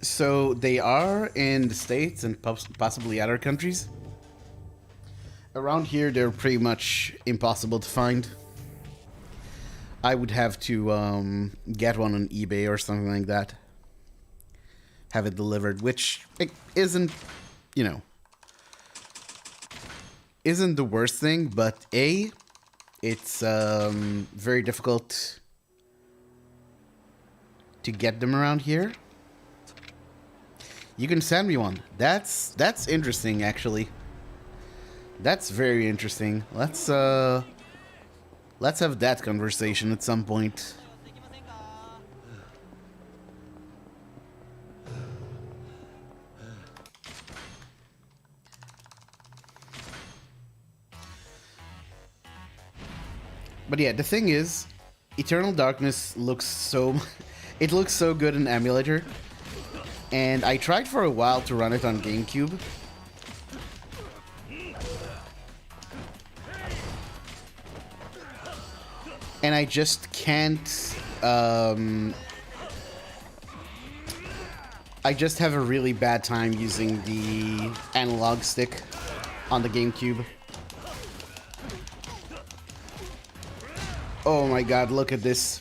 So they are in the States and possibly other countries. Around here, they're pretty much impossible to find. I would have to get one on eBay or something like that. Have it delivered, which isn't, you know, isn't the worst thing, but it's very difficult to get them around here. You can send me one. That's interesting, actually. That's very interesting. Let's have that conversation at some point. But yeah, the thing is, Eternal Darkness looks so... it looks so good in emulator. And I tried for a while to run it on GameCube. And I just can't... I just have a really bad time using the analog stick on the GameCube. Oh my god, look at this.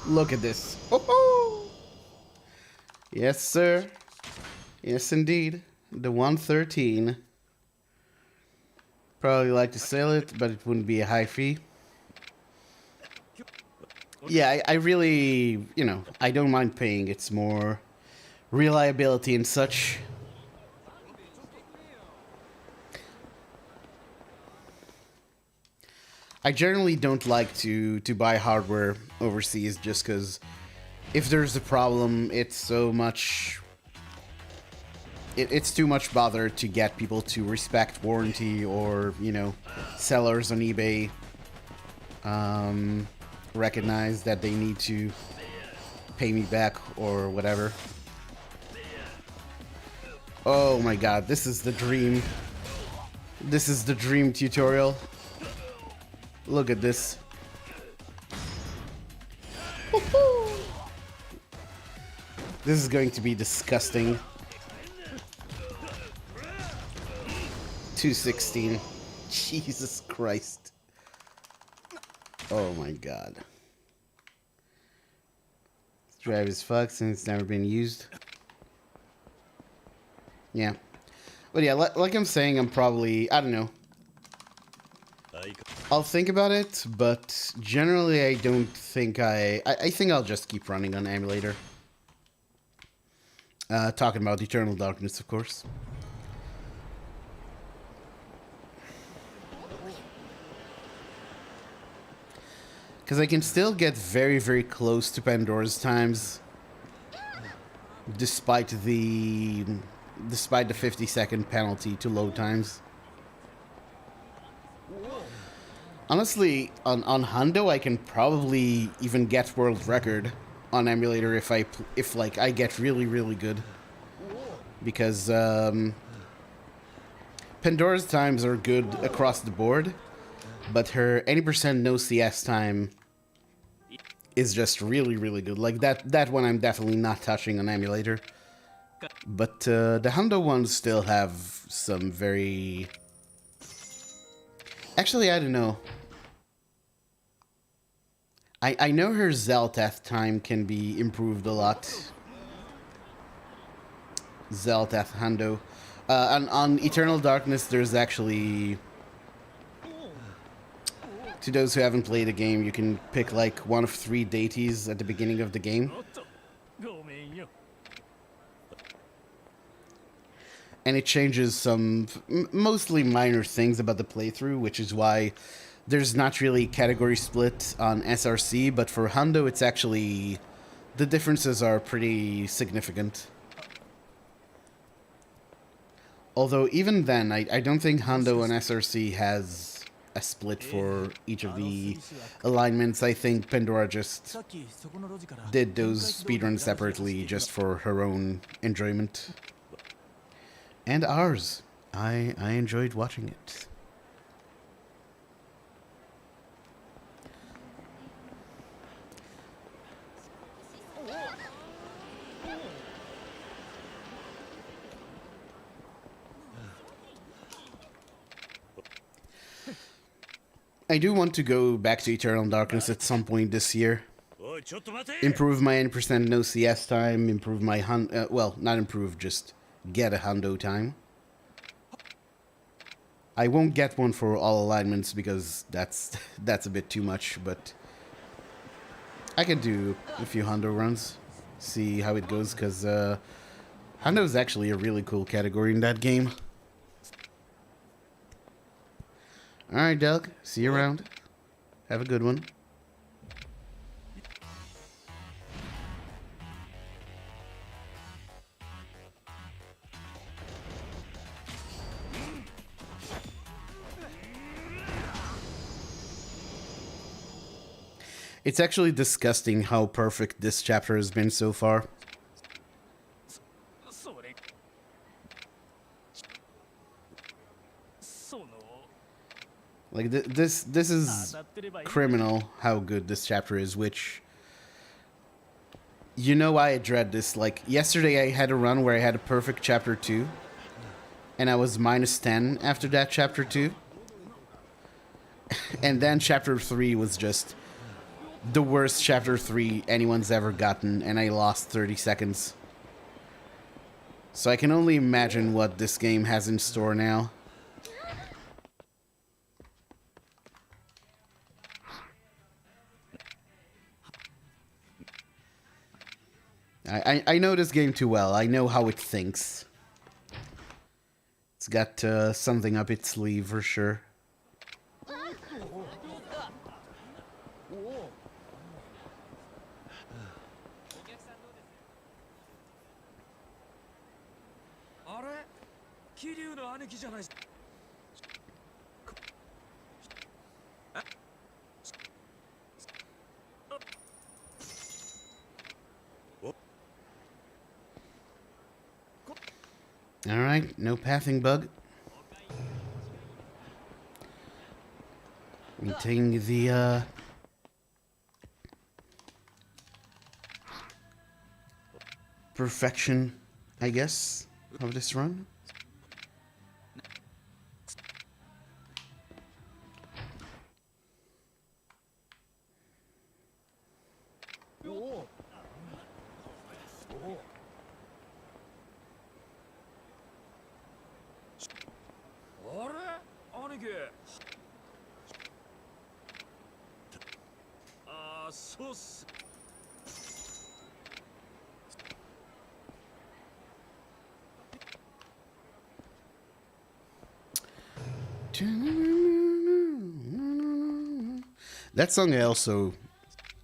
Look at this. Oh-ho! Yes, sir. Yes, indeed. The 113. Probably like to sell it, but it wouldn't be a high fee. Yeah, I really, you know, I don't mind paying. It's more reliability and such. I generally don't like to buy hardware overseas just because if there's a problem, it's so much... It's too much bother to get people to respect warranty or, you know, sellers on eBay recognize that they need to pay me back or whatever. Oh my god, this is the dream. This is the dream tutorial. Look at this. This is going to be disgusting. 216. Jesus Christ. Oh my god. This drive is fucked since it's never been used. Yeah. But yeah, like I'm saying, I'm probably... I don't know. I'll think about it, but generally I don't think I think I'll just keep running on emulator. Talking about Eternal Darkness, of course. Because I can still get very, very close to Pandora's times, despite the 50-second penalty to load times. Honestly, on Hundo, I can probably even get world record on emulator if I get really, really good. Because Pandora's times are good across the board, but her 80% no CS time is just really, really good. Like that one I'm definitely not touching on emulator. But the Hundo ones still have some very... Actually, I don't know. I know her Zelteth time can be improved a lot. Zelteth Hundo. On Eternal Darkness, there's actually... To those who haven't played the game, you can pick like one of 3 deities at the beginning of the game. And it changes some mostly minor things about the playthrough, which is why there's not really category split on SRC, but for Hundo it's actually... the differences are pretty significant. Although even then, I don't think Hundo and SRC has a split for each of the alignments. I think Pandora just did those speedruns separately just for her own enjoyment. And ours. I enjoyed watching it. I do want to go back to Eternal Darkness at some point this year. Improve my N% no CS time, improve my well, not improve, just get a hundo time. I won't get one for all alignments because that's a bit too much, but I can do a few hundo runs, see how it goes, because hundo is actually a really cool category in that game. Alright, Delk, see you around. Have a good one. It's actually disgusting how perfect this chapter has been so far. Like, this is criminal how good this chapter is, which... You know why I dread this. Like, yesterday I had a run where I had a perfect chapter 2. And I was minus 10 after that chapter 2. And then chapter 3 was just... the worst chapter 3 anyone's ever gotten, and I lost 30 seconds. So I can only imagine what this game has in store now. I know this game too well. I know how it thinks. It's got something up its sleeve for sure. Alright, no pathing bug. Maintain the perfection, I guess, of this run. That song I also,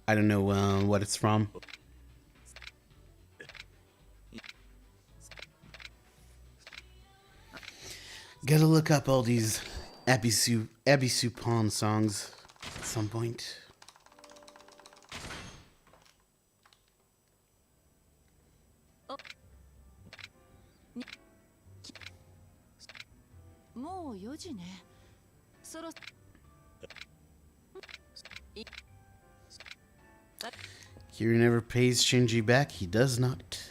I don't know what it's from. Gotta look up all these Abby Supon songs at some point. Kiri never pays Shinji back. He does not.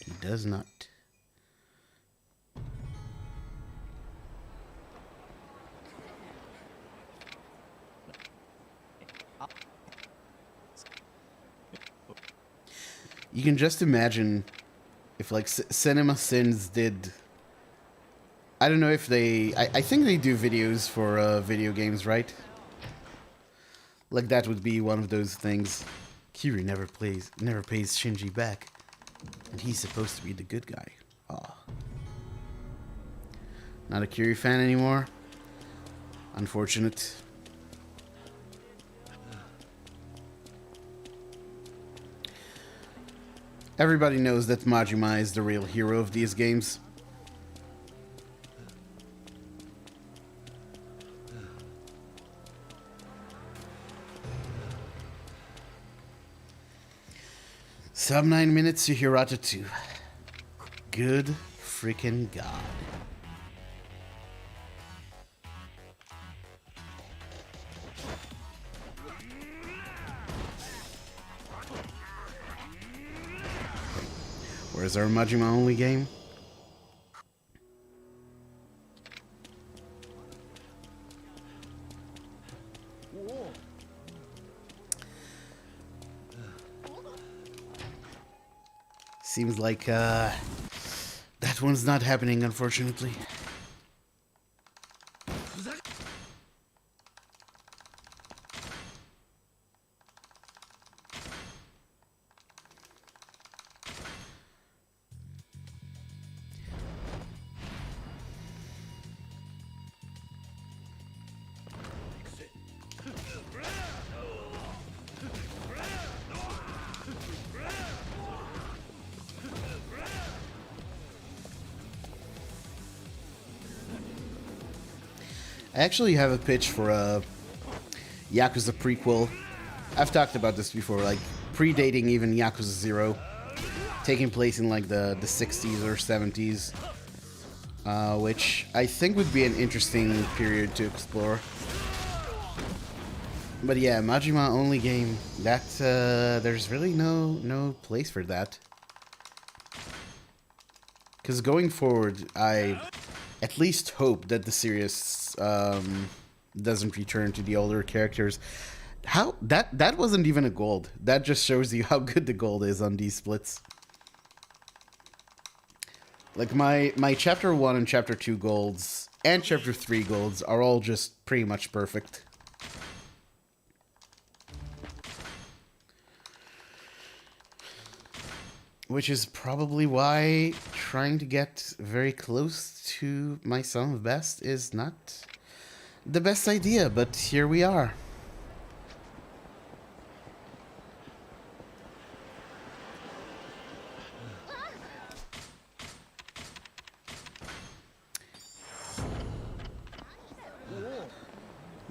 He does not. You can just imagine if, like, Cinema Sins did... I don't know if they... I think they do videos for video games, right? Like, that would be one of those things. Kiri never pays Shinji back. And he's supposed to be the good guy. Aw. Not a Kiri fan anymore. Unfortunate. Everybody knows that Majima is the real hero of these games. Sub 9 minutes to Hirata 2. Good freaking God. Where's our Majima only game? Seems like that one's not happening, unfortunately. I actually have a pitch for a Yakuza prequel. I've talked about this before, like predating even Yakuza 0, taking place in like the 60s or 70s, which I think would be an interesting period to explore. But yeah, Majima only game, that there's really no place for that. Because going forward, I at least hope that the series doesn't return to the older characters. How that wasn't even a gold. That just shows you how good the gold is on these splits. Like my chapter 1 and chapter 2 golds and chapter 3 golds are all just pretty much perfect. Which is probably why trying to get very close to my Sum of Best is not the best idea, but here we are.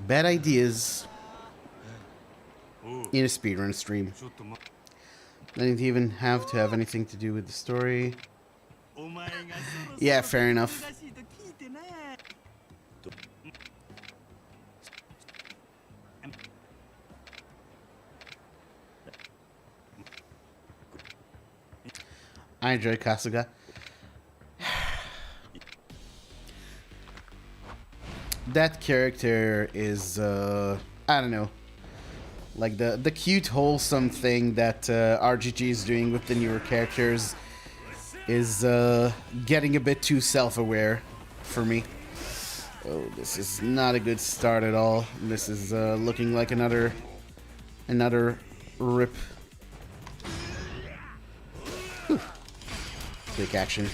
Bad ideas in a speedrun stream. Didn't even have to have anything to do with the story. Yeah, fair enough. I enjoy Kasuga. That character is, I don't know. Like the cute, wholesome thing that RGG is doing with the newer characters is getting a bit too self-aware for me. Oh, this is not a good start at all. This is looking like another rip. Whew. Quick action.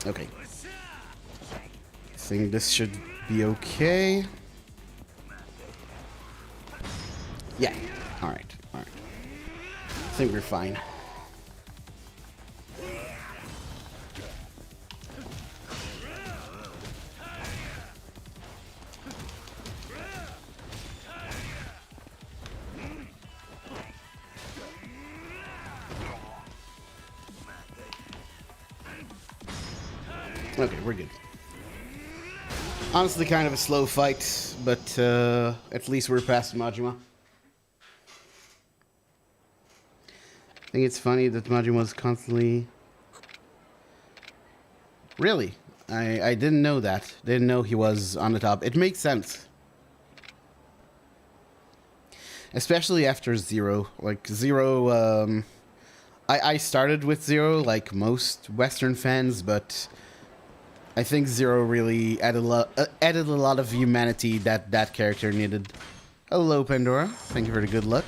Okay. I think this should be okay. Yeah. Alright. Alright. I think we're fine. Okay, we're good. Honestly, kind of a slow fight, but at least we're past Majima. I think it's funny that Majima was constantly... Really? I didn't know that. Didn't know he was on the top. It makes sense. Especially after Zero. Like, Zero... I started with Zero, like most Western fans, but... I think Zero really added a lot of humanity that character needed. Hello, Pandora. Thank you for the good luck.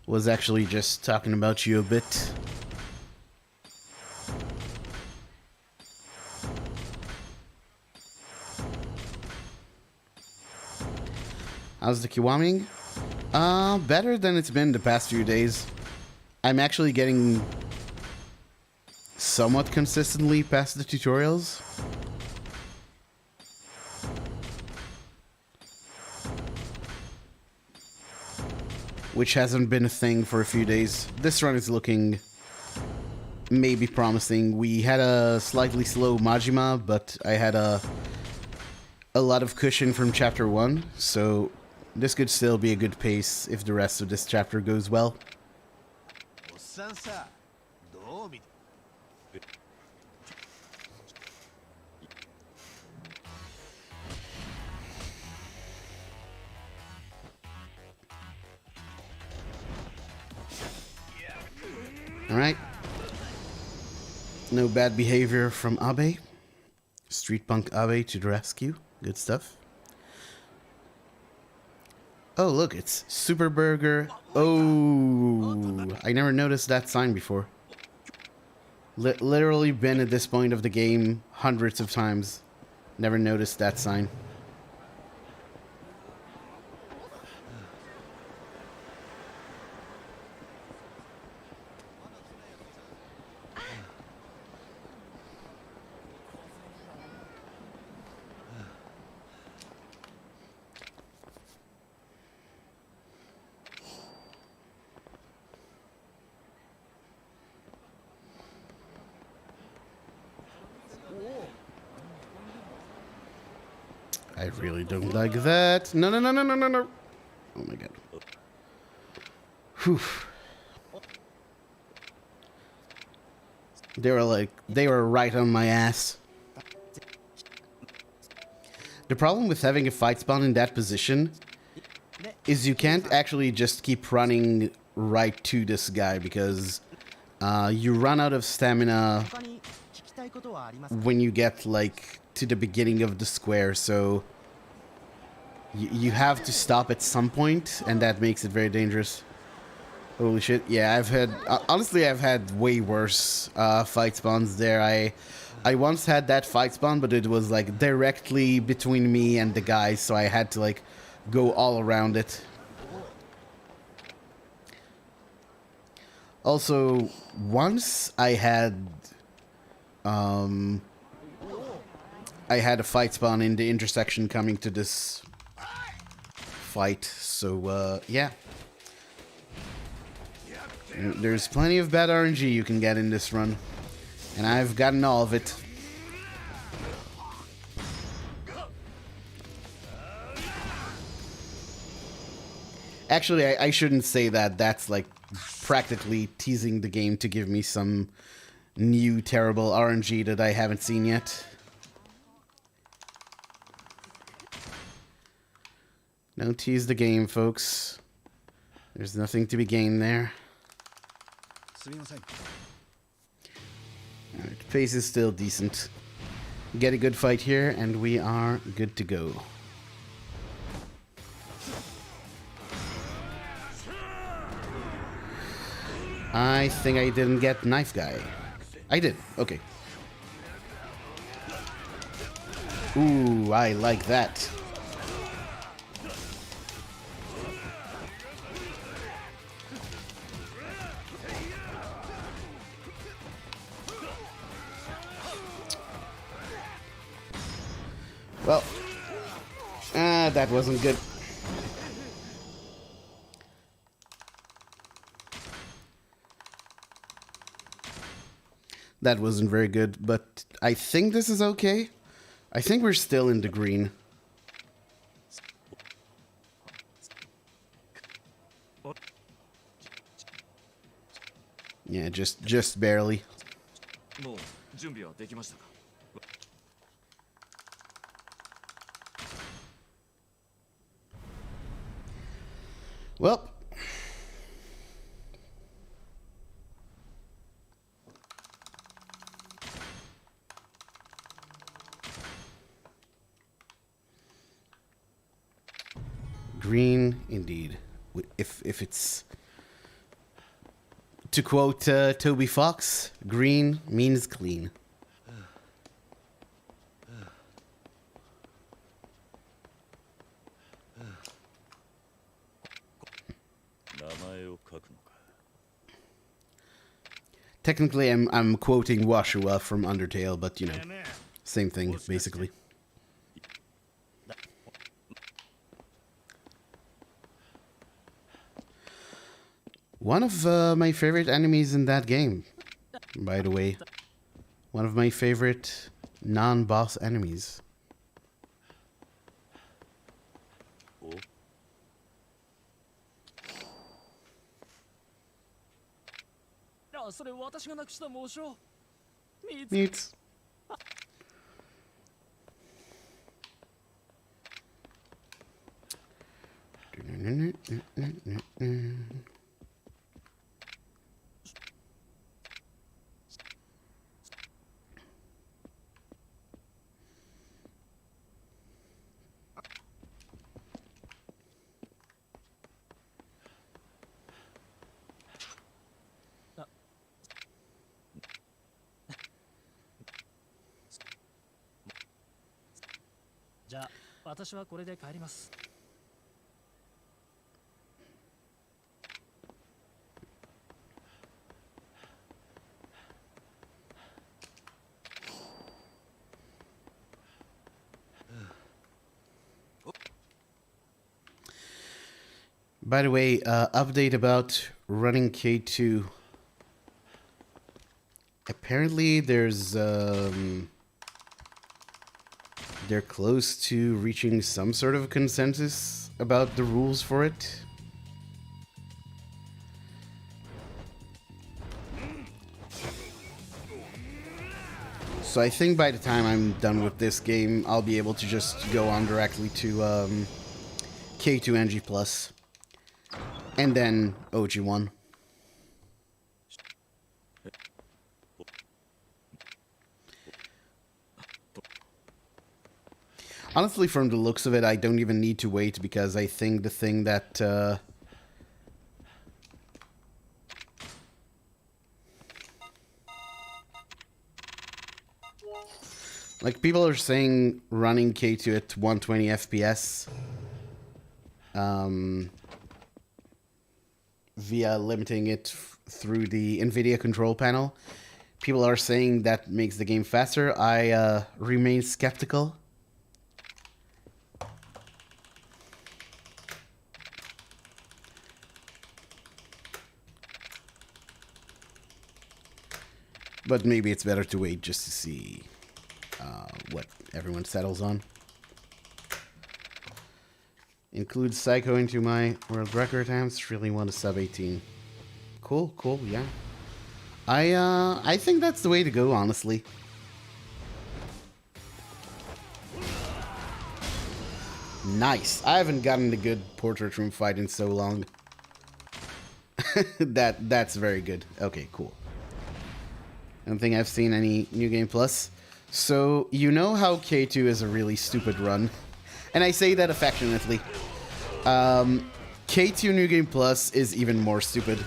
Was actually just talking about you a bit. How's the Kiwami? Better than it's been the past few days. I'm actually getting somewhat consistently past the tutorials. Which hasn't been a thing for a few days. This run is looking maybe promising. We had a slightly slow Majima, but I had a lot of cushion from chapter 1, so this could still be a good pace if the rest of this chapter goes well. Alright. No bad behavior from Abe. Street punk Abe to the rescue. Good stuff. Oh, look, it's Super Burger. Oh, I never noticed that sign before. Literally been at this point of the game hundreds of times. Never noticed that sign. I really don't like that. No, no, no, no, no, no, no. Oh my god. Whew. They were right on my ass. The problem with having a fight spawn in that position is you can't actually just keep running right to this guy because you run out of stamina when you get like to the beginning of the square, so you have to stop at some point, and that makes it very dangerous. Holy shit. Yeah, I've had honestly I've had way worse fight spawns there. I once had that fight spawn, but it was like directly between me and the guy, so I had to like go all around it. Also, once I had a fight spawn in the intersection coming to this fight, so yeah. There's plenty of bad RNG you can get in this run, and I've gotten all of it. Actually, I shouldn't say that. That's like practically teasing the game to give me some new terrible RNG that I haven't seen yet. Don't tease the game, folks. There's nothing to be gained there. Alright, pace is still decent. Get a good fight here, and we are good to go. I think I didn't get Knife Guy. I did. Okay. Ooh, I like that. Well, that wasn't good. That wasn't very good, but I think this is okay. I think we're still in the green. Yeah, just barely. Well, green indeed. If it's to quote Toby Fox, green means clean. Technically, I'm quoting Washua from Undertale, but you know, same thing basically. One of my favorite enemies in that game, by the way. One of my favorite non-boss enemies. Neat. By the way, update about running K2. Apparently, they're close to reaching some sort of consensus about the rules for it. So I think by the time I'm done with this game, I'll be able to just go on directly to K2 NG Plus, and then OG1. Honestly, from the looks of it, I don't even need to wait, because I think the thing that like, people are saying running K2 at 120 FPS via limiting it through the NVIDIA control panel. People are saying that makes the game faster. I remain skeptical. But maybe it's better to wait just to see what everyone settles on. Include Psycho into my world record times. Really want a sub 18. Cool, cool, yeah. I think that's the way to go, honestly. Nice. I haven't gotten a good portrait room fight in so long. That's very good. Okay, cool. I don't think I've seen any New Game Plus. So, you know how K2 is a really stupid run? And I say that affectionately. K2 New Game Plus is even more stupid.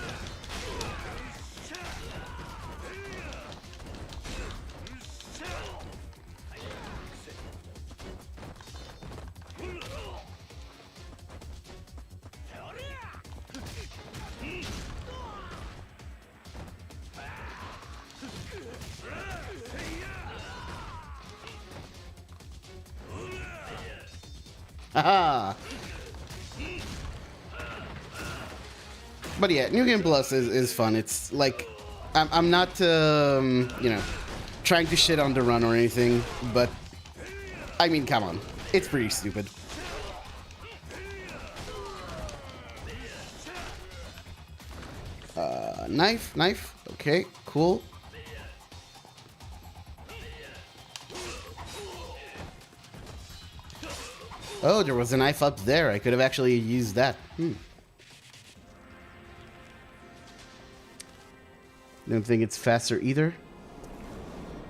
Haha! But yeah, New Game Plus is fun. It's like, I'm not, you know, trying to shit on the run or anything, but, I mean, come on. It's pretty stupid. Knife. Okay, cool. Oh, there was a knife up there. I could have actually used that. Don't think it's faster either.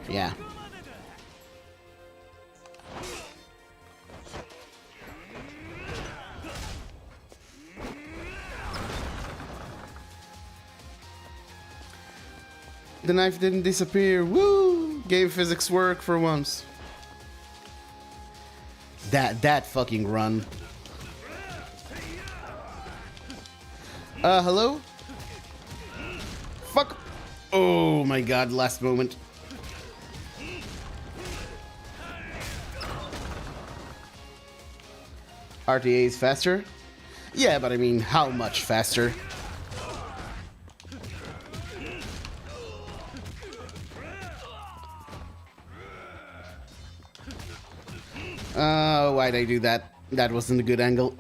Yeah. The knife didn't disappear. Woo! Game physics work for once. That fucking run. Hello? Fuck. Oh my god, last moment. RTA is faster? Yeah, but I mean, how much faster? Why'd I do that? That wasn't a good angle.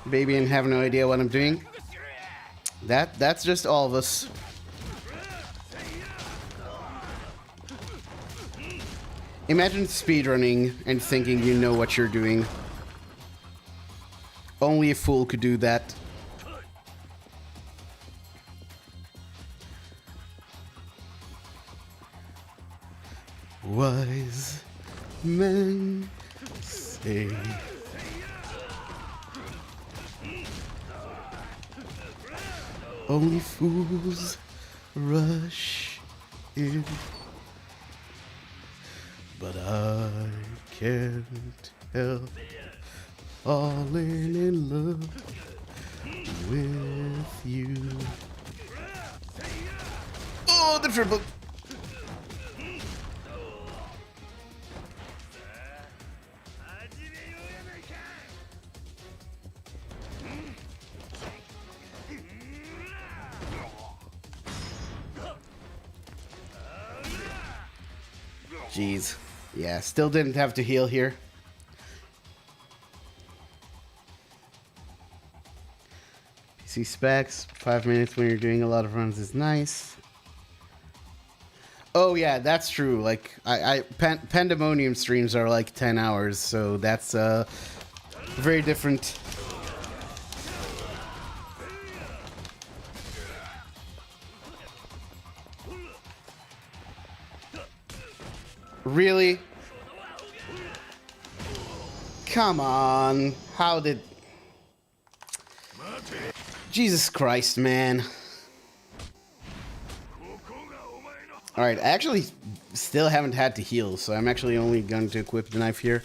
Baby and have no idea what I'm doing. That's just all of us. Imagine speedrunning and thinking you know what you're doing. Only a fool could do that. Wise men say only fools rush in. but I can't help falling in love with you. Oh, the triple! Jeez. Yeah, still didn't have to heal here. PC specs, 5 minutes when you're doing a lot of runs is nice. Oh yeah, that's true. Like, Pandemonium streams are like 10 hours, so that's very different. Really? Come on. How did... Jesus Christ, man. Alright, I actually still haven't had to heal, so I'm actually only going to equip the knife here.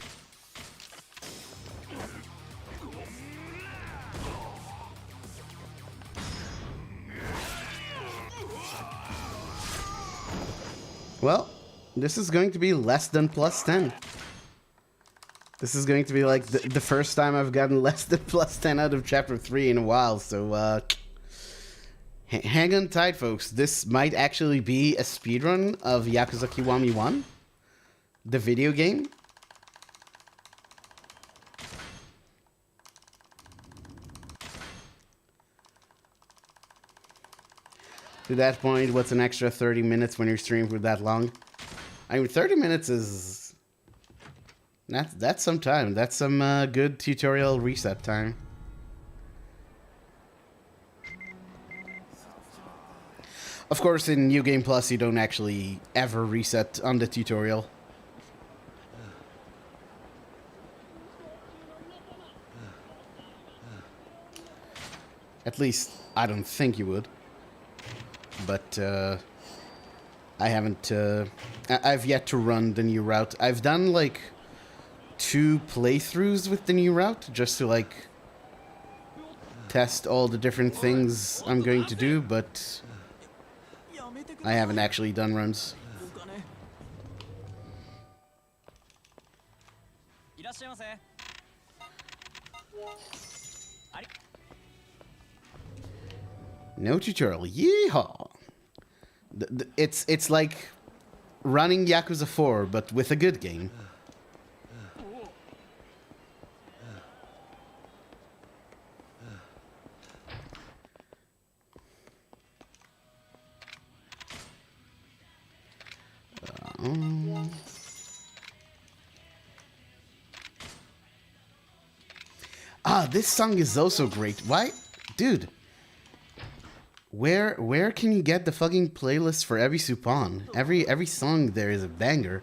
Well, this is going to be less than plus 10. This is going to be like the first time I've gotten less than plus 10 out of chapter 3 in a while, so hang on tight, folks. This might actually be a speedrun of Yakuza Kiwami 1, the video game. To that point, what's an extra 30 minutes when you're streaming for that long? I mean, 30 minutes is... That's some time. That's some good tutorial reset time. Of course, in New Game Plus, you don't actually ever reset on the tutorial. At least, I don't think you would. But, I haven't, I've yet to run the new route. I've done, like, 2 playthroughs with the new route, just to, like, test all the different things I'm going to do, but I haven't actually done runs. No tutorial. Yeehaw! It's like running Yakuza 4, but with a good game. This song is also great. Why? Dude. Where can you get the fucking playlist for every Supon? Every song there is a banger.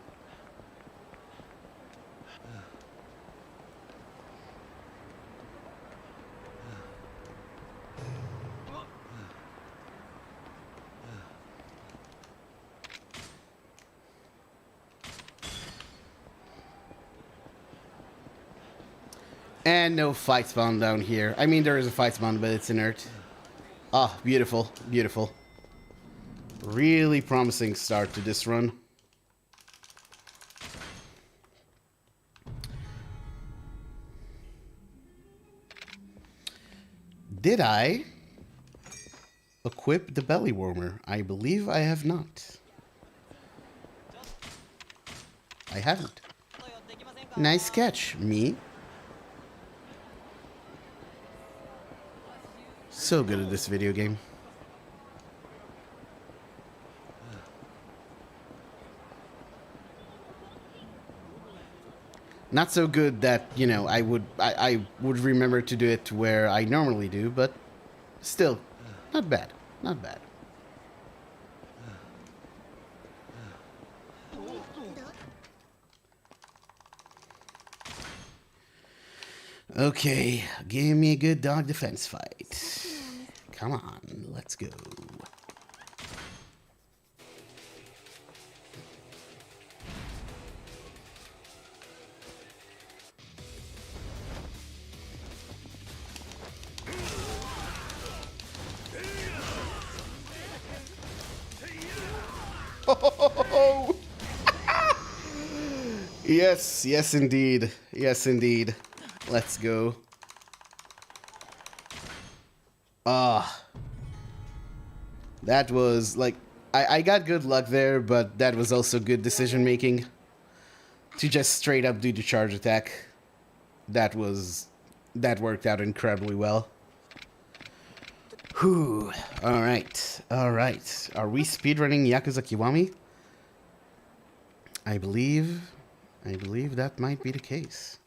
And no fight spawn down here. I mean, there is a fight spawn, but it's inert. Ah, beautiful, beautiful. Really promising start to this run. Did I equip the belly warmer? I believe I have not. I haven't. Nice catch, me. So good at this video game. Not so good that, you know, I would remember to do it where I normally do, but still, not bad. Not bad. Okay, give me a good dog defense fight. Come on, let's go. Yes, yes indeed. Yes indeed. Let's go. Ah. That was like I got good luck there, but that was also good decision making. To just straight up do the charge attack. That worked out incredibly well. Whew. Alright. Alright. Are we speedrunning Yakuza Kiwami? I believe that might be the case.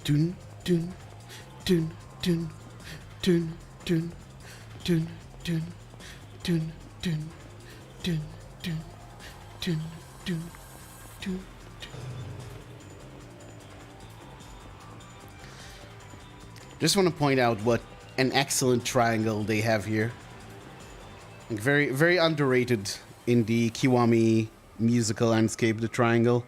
Dun dun dun dun dun dun dun dun dun dun dun dun dun dun dun. Just want to point out what an excellent triangle they have here. Very, very underrated in the Kiwami musical landscape, the triangle.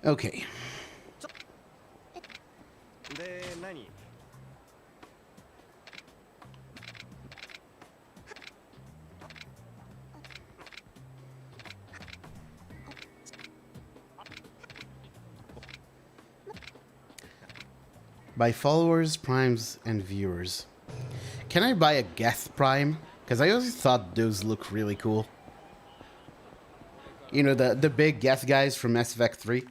Okay. By followers, primes, and viewers. Can I buy a Geth Prime? Because I always thought those look really cool. You know, the big Geth guys from Mass Effect 3?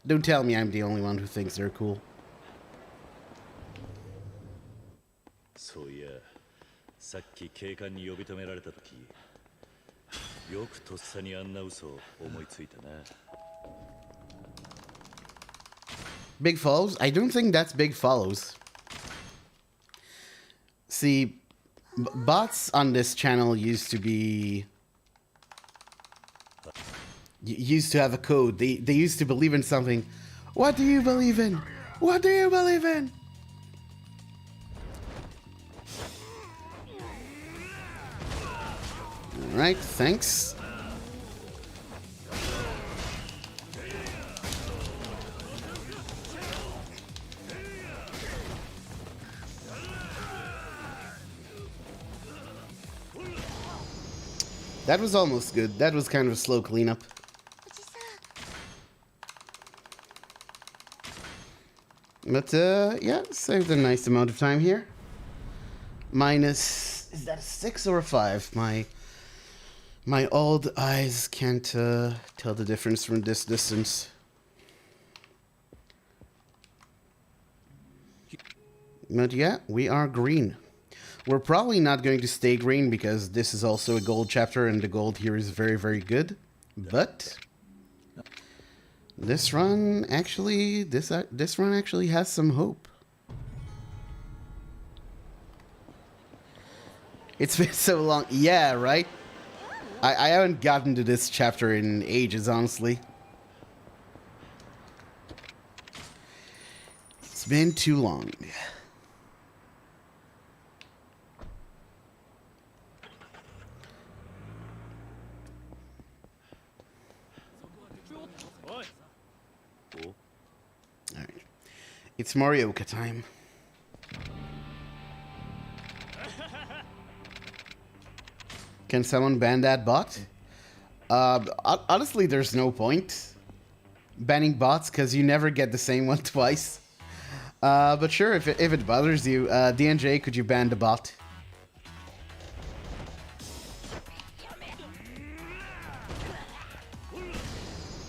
Don't tell me I'm the only one who thinks they're cool. So yeah, さっき警官に呼び止められた時、よくとっさにあんな嘘を思いついたな。Big follows? I don't think that's big follows. See, bots on this channel used to be... used to have a code. They used to believe in something. What do you believe in? What do you believe in? Alright, thanks. That was almost good. That was kind of a slow cleanup. But, yeah, saved a nice amount of time here. Minus... is that a 6 or a 5? My old eyes can't tell the difference from this distance. But yeah, we are green. We're probably not going to stay green because this is also a gold chapter and the gold here is very, very good. But this run actually, this run actually has some hope. It's been so long. Yeah, right? I haven't gotten to this chapter in ages, honestly. It's been too long. It's Marioka time. Can someone ban that bot? Honestly, there's no point banning bots because you never get the same one twice. But sure, if it bothers you, DNJ, could you ban the bot?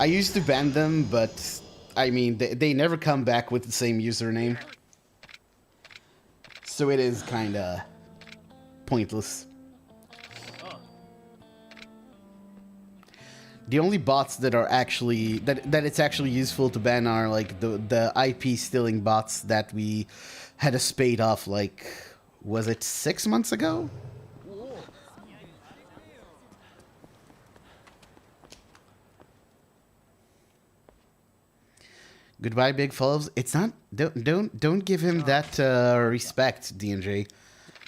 I used to ban them, but I mean, they never come back with the same username. So it is kinda pointless. The only bots that are actually that it's actually useful to ban are like the IP stealing bots that we had a spate of, like, was it 6 months ago? Goodbye, big follows. It's not. Don't give him that respect, DNJ.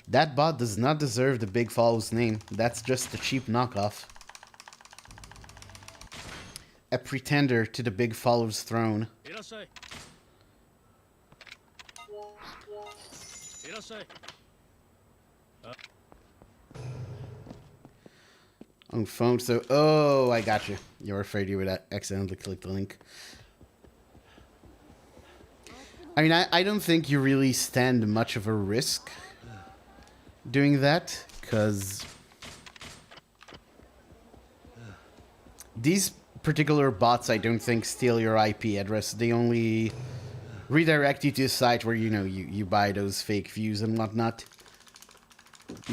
That bot does not deserve the big follows name. That's just a cheap knockoff. A pretender to the big follows throne. On phone, so oh, I got you. You're afraid you would accidentally click the link. I mean, I don't think you really stand much of a risk doing that, because these particular bots, I don't think, steal your IP address. They only redirect you to a site where, you know, you buy those fake views and whatnot.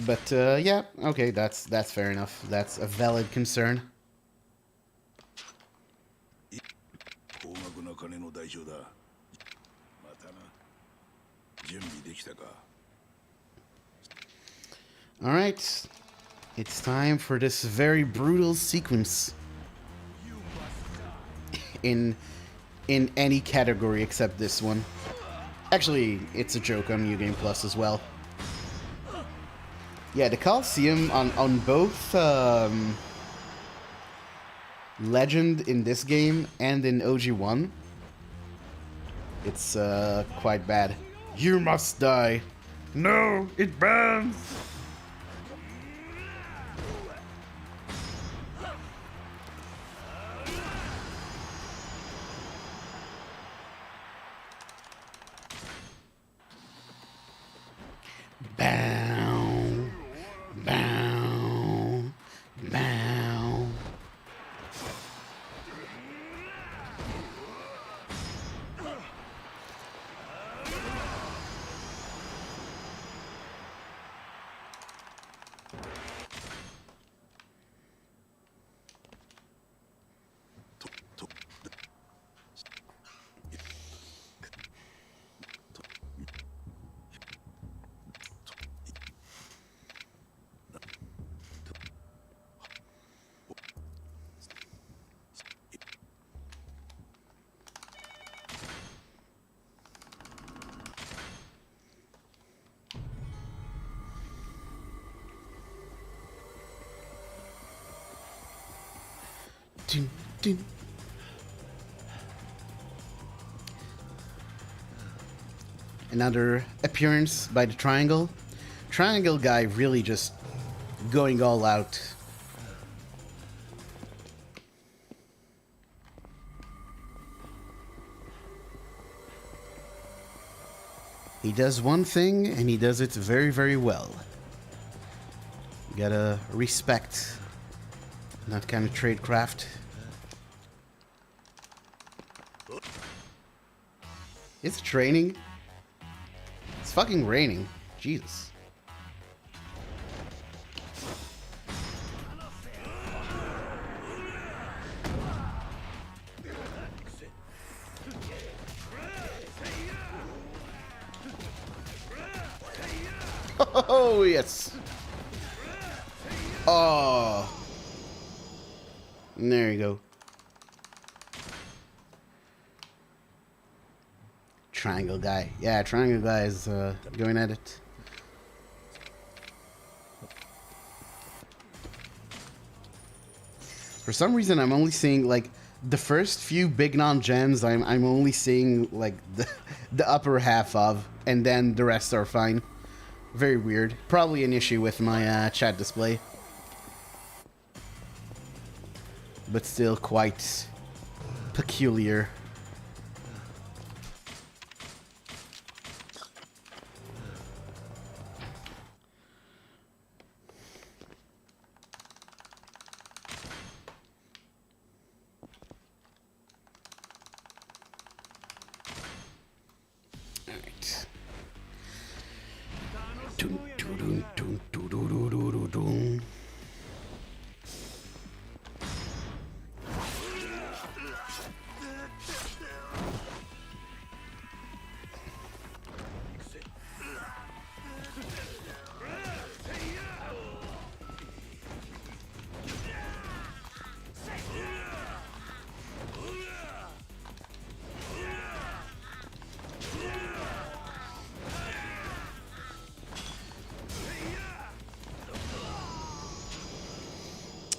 But yeah, okay, that's fair enough. That's a valid concern. All right, it's time for this very brutal sequence in any category except this one. Actually, it's a joke on New Game Plus as well. Yeah, the Coliseum on both Legend in this game and in OG1, it's quite bad. You must die. No, it burns. Bow, bow, bow. Dun, dun. Another appearance by the Triangle. Triangle guy really just going all out. He does one thing and he does it very, very well. You gotta respect that kind of tradecraft. It's training. It's fucking raining. Jesus. Oh, yes. Oh. There you go. Triangle guy. Yeah, Triangle guy is going at it. For some reason, I'm only seeing, like, the first few big non-gems. I'm only seeing, like, the upper half of, and then the rest are fine. Very weird. Probably an issue with my chat display. But still quite peculiar.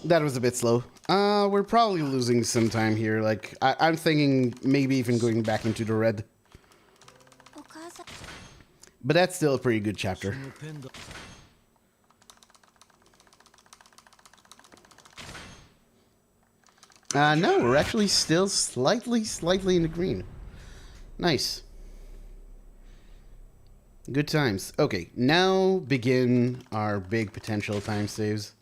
That was a bit slow. We're probably losing some time here. Like, I'm thinking maybe even going back into the red. But that's still a pretty good chapter. No, we're actually still slightly in the green. Nice. Good times. Okay, now begin our big potential time saves.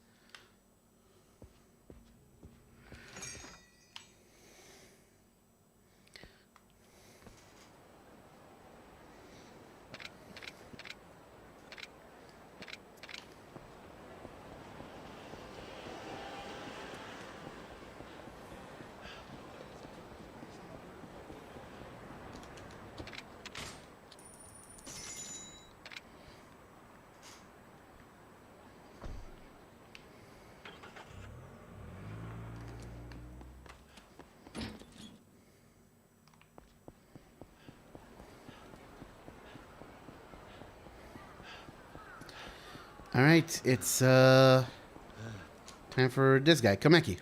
All right, it's time for this guy, Kameki.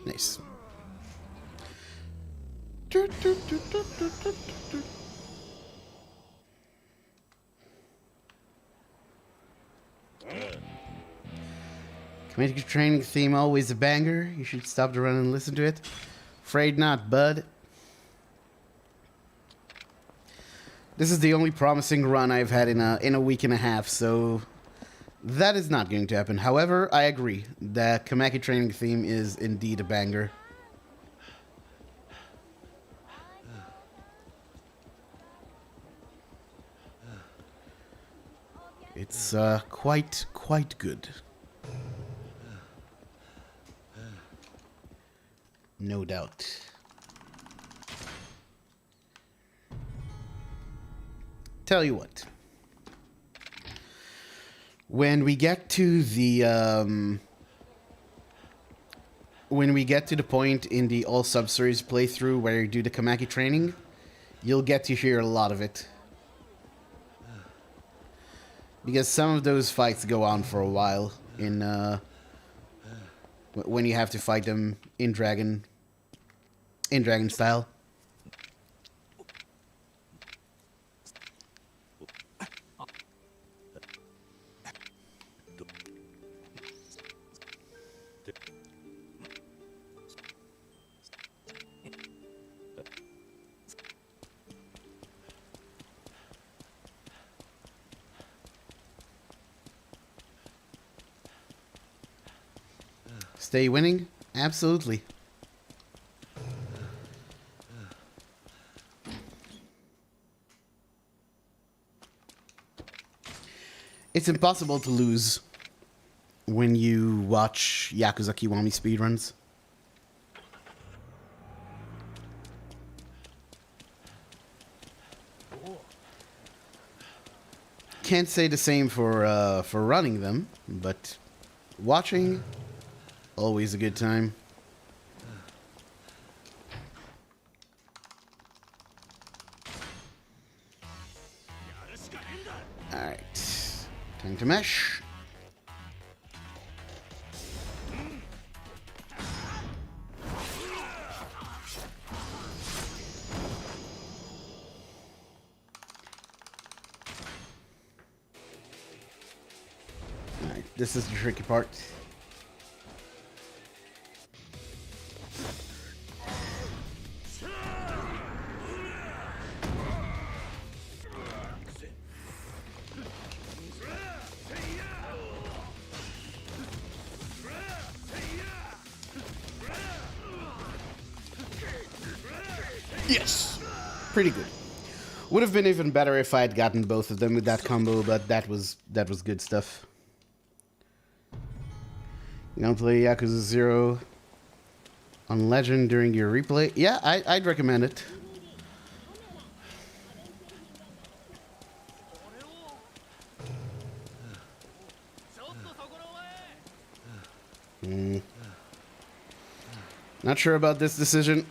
Nice. Comedic training theme always a banger. You should stop the run and listen to it. Afraid not, bud. This is the only promising run I've had in a week and a half, so that is not going to happen. However, I agree. The Kameki training theme is indeed a banger. It's quite good. No doubt. Tell you what. When we get to the point in the all sub-series playthrough where you do the Kameki training, you'll get to hear a lot of it. Because some of those fights go on for a while in when you have to fight them in dragon style. Stay winning? Absolutely. It's impossible to lose when you watch Yakuza Kiwami speedruns. can't say the same for running them, but watching, always a good time. Alright, time to mesh. Alright, this is the tricky part. Yes! Pretty good. Would have been even better if I had gotten both of them with that combo, but that was good stuff. You gonna play Yakuza 0 on Legend during your replay? Yeah, I'd recommend it. Not sure about this decision.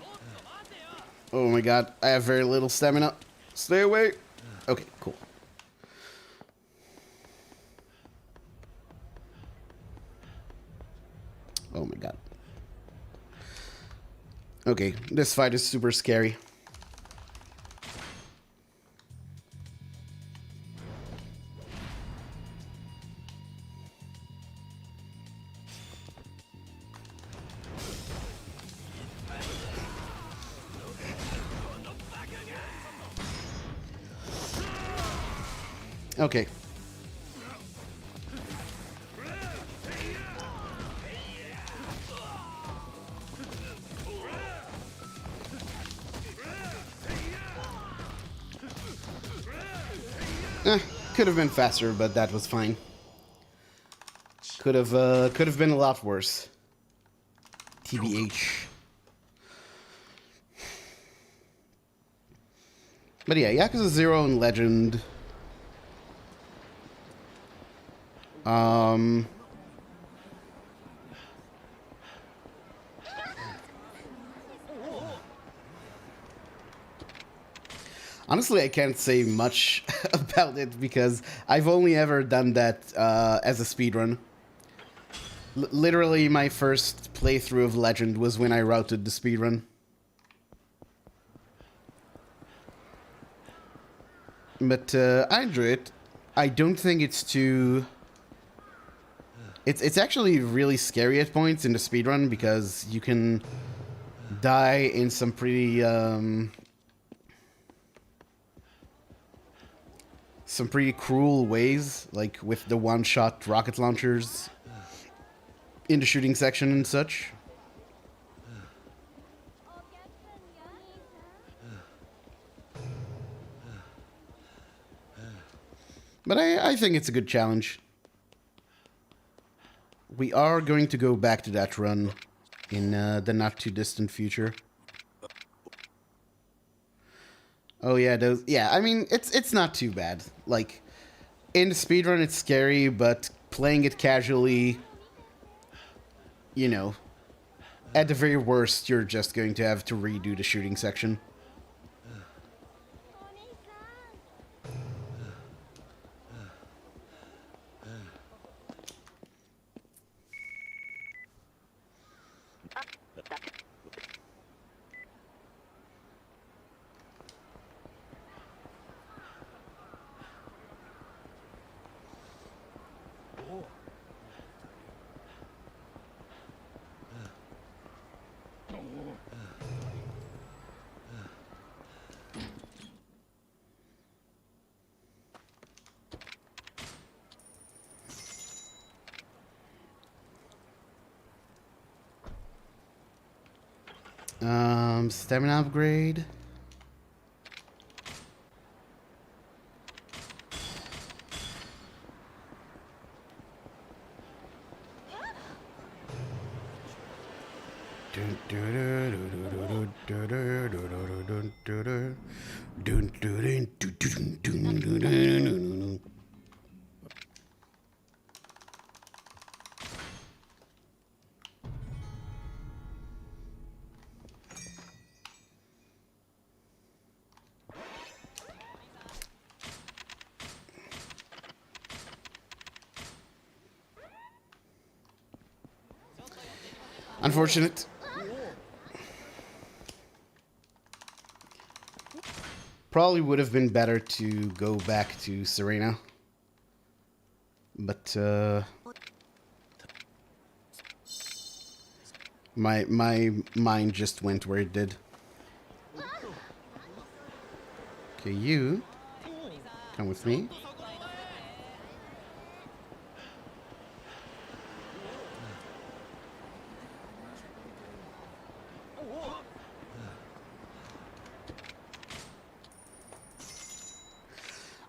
Oh my god, I have very little stamina. Stay away. Okay, cool. Oh my god. Okay, this fight is super scary. Okay. Could have been faster, but that was fine. Could have been a lot worse. TBH. But yeah, Yakuza 0 and Legend. Honestly, I can't say much about it because I've only ever done that as a speedrun. Literally, my first playthrough of Legend was when I routed the speedrun. But I enjoy it. I don't think it's too... It's actually really scary at points in the speedrun because you can die in some pretty cruel ways, like with the one-shot rocket launchers in the shooting section and such. But I think it's a good challenge. We are going to go back to that run in the not-too-distant future. Oh yeah, those. Yeah, I mean it's not too bad. Like in the speedrun, it's scary, but playing it casually, you know, at the very worst, you're just going to have to redo the shooting section. Stamina upgrade. Unfortunate. Probably would have been better to go back to Serena. But, my mind just went where it did. Okay, you come with me.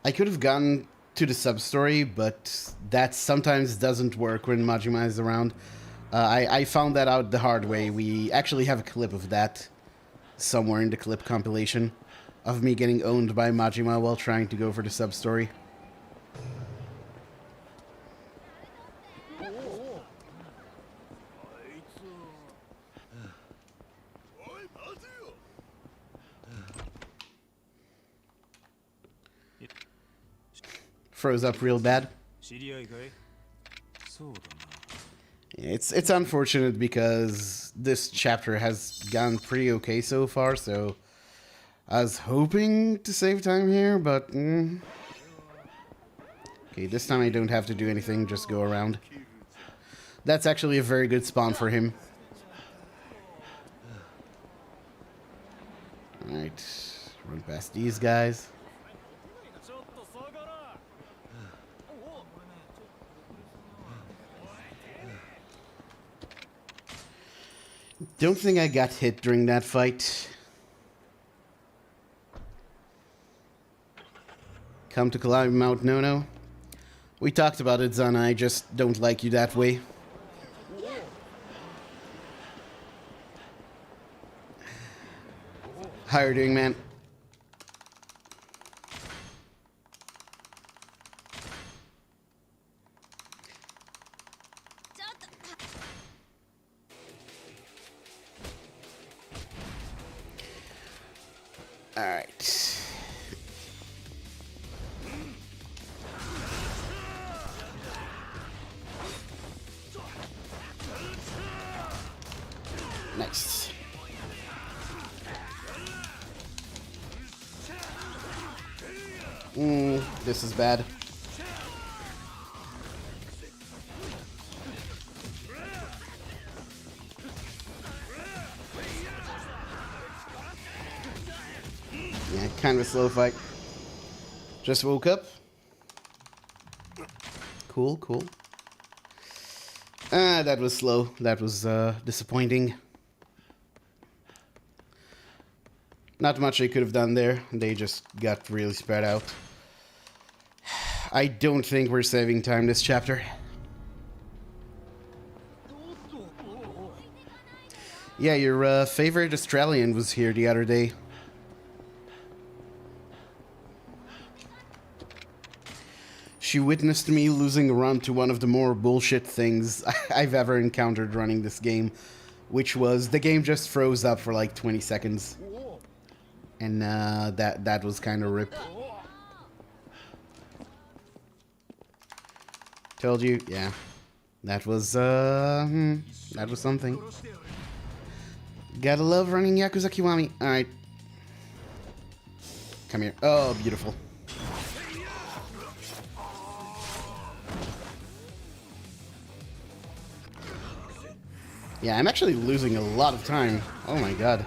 I could have gone to the sub-story, but that sometimes doesn't work when Majima is around. I found that out the hard way. We actually have a clip of that somewhere in the clip compilation of me getting owned by Majima while trying to go for the sub-story. Froze up real bad. It's unfortunate because this chapter has gone pretty okay so far, so I was hoping to save time here, but okay, this time I don't have to do anything, just go around. That's actually a very good spawn for him. Alright, run past these guys. Don't think I got hit during that fight. Come to climb Mount Nono. We talked about it, Zana. I just don't like you that way. How are you doing, man? All right. Nice. This is bad. Yeah, kind of a slow fight. Just woke up. Cool, cool. That was slow. That was disappointing. Not much I could have done there. They just got really spread out. I don't think we're saving time this chapter. Yeah, your favorite Australian was here the other day. She witnessed me losing a run to one of the more bullshit things I've ever encountered running this game, which was the game just froze up for like 20 seconds. And that was kind of rip. Told you, yeah. That was something. Gotta love running Yakuza Kiwami. Alright. Come here. Oh, beautiful. Yeah, I'm actually losing a lot of time. Oh my god.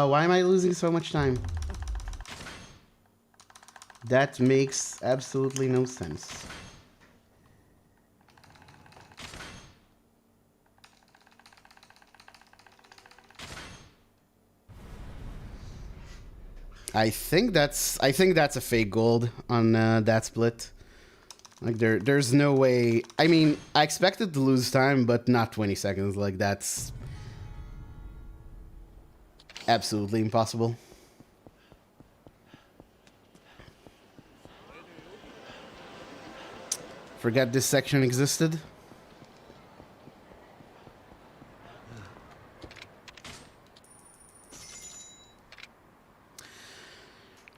Why am I losing so much time? That makes absolutely no sense. I think that's a fake gold on that split. Like there's no way. I mean, I expected to lose time, but not 20 seconds. Like that's absolutely impossible. Forgot this section existed.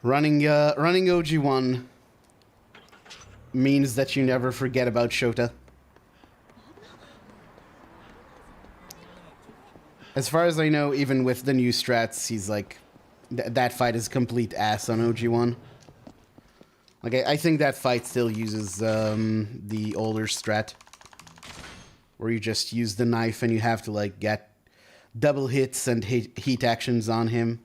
Running OG1 means that you never forget about Shota. As far as I know, even with the new strats, he's like... that fight is complete ass on OG1. Like, I think that fight still uses the older strat. Where you just use the knife and you have to, like, get double hits and heat actions on him.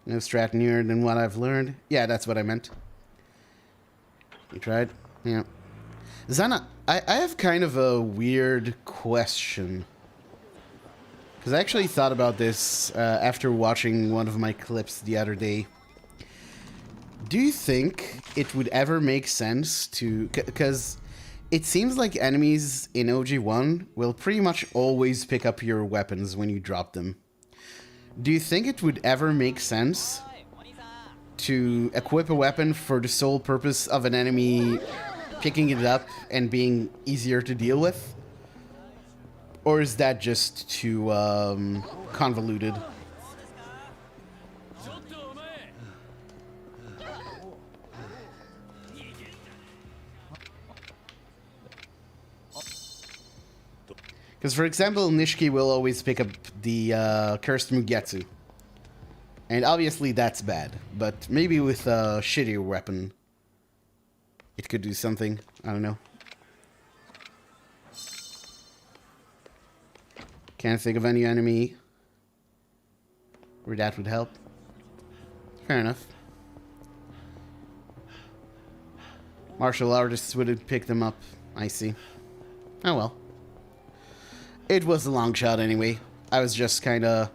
No strat nearer than what I've learned. Yeah, that's what I meant. You tried? Yeah. Zana, I have kind of a weird question. Because I actually thought about this after watching one of my clips the other day. Do you think it would ever make sense to... Because it seems like enemies in OG1 will pretty much always pick up your weapons when you drop them. Do you think it would ever make sense to equip a weapon for the sole purpose of an enemy picking it up and being easier to deal with? Or is that just too convoluted? Because, for example, Nishiki will always pick up the Cursed Mugetsu. And obviously that's bad. But maybe with a shittier weapon, it could do something. I don't know. Can't think of any enemy where that would help. Fair enough. Martial artists would have picked them up. I see. Oh well. It was a long shot anyway. I was just kind of...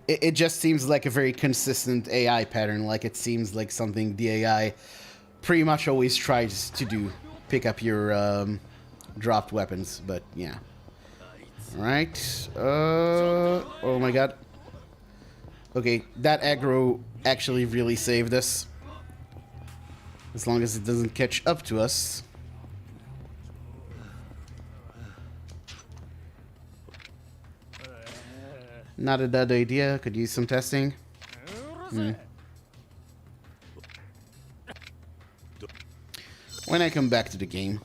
It just seems like a very consistent AI pattern. Like it seems like something the AI pretty much always tries to do. Pick up your dropped weapons. But yeah. Alright. Oh my god. Okay, that aggro actually really saved us. As long as it doesn't catch up to us. Not a bad idea. Could use some testing. When I come back to the game.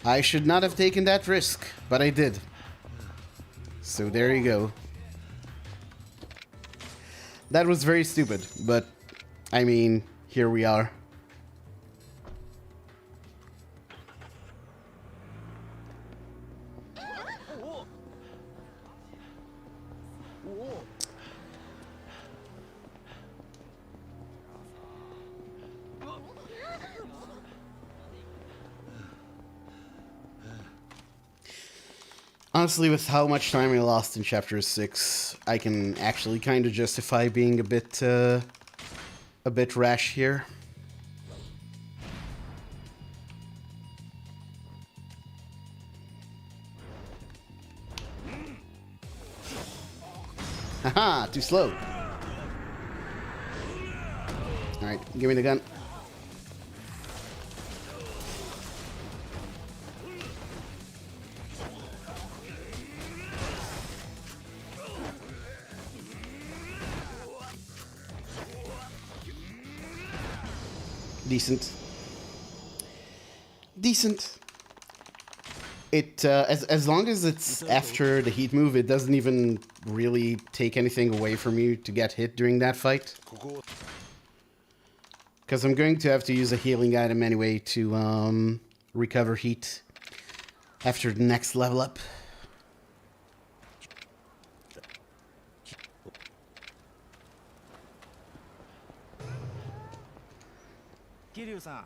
I should not have taken that risk, but I did. So there you go. That was very stupid, but I mean, here we are. Honestly, with how much time I lost in Chapter 6, I can actually kind of justify being a bit rash here. Haha, too slow. Alright, give me the gun. Decent. Decent. It as long as it's after the heat move, it doesn't even really take anything away from you to get hit during that fight. Because I'm going to have to use a healing item anyway to recover heat after the next level up. Kiryu-san.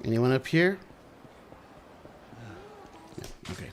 Anyone up here? No. Okay.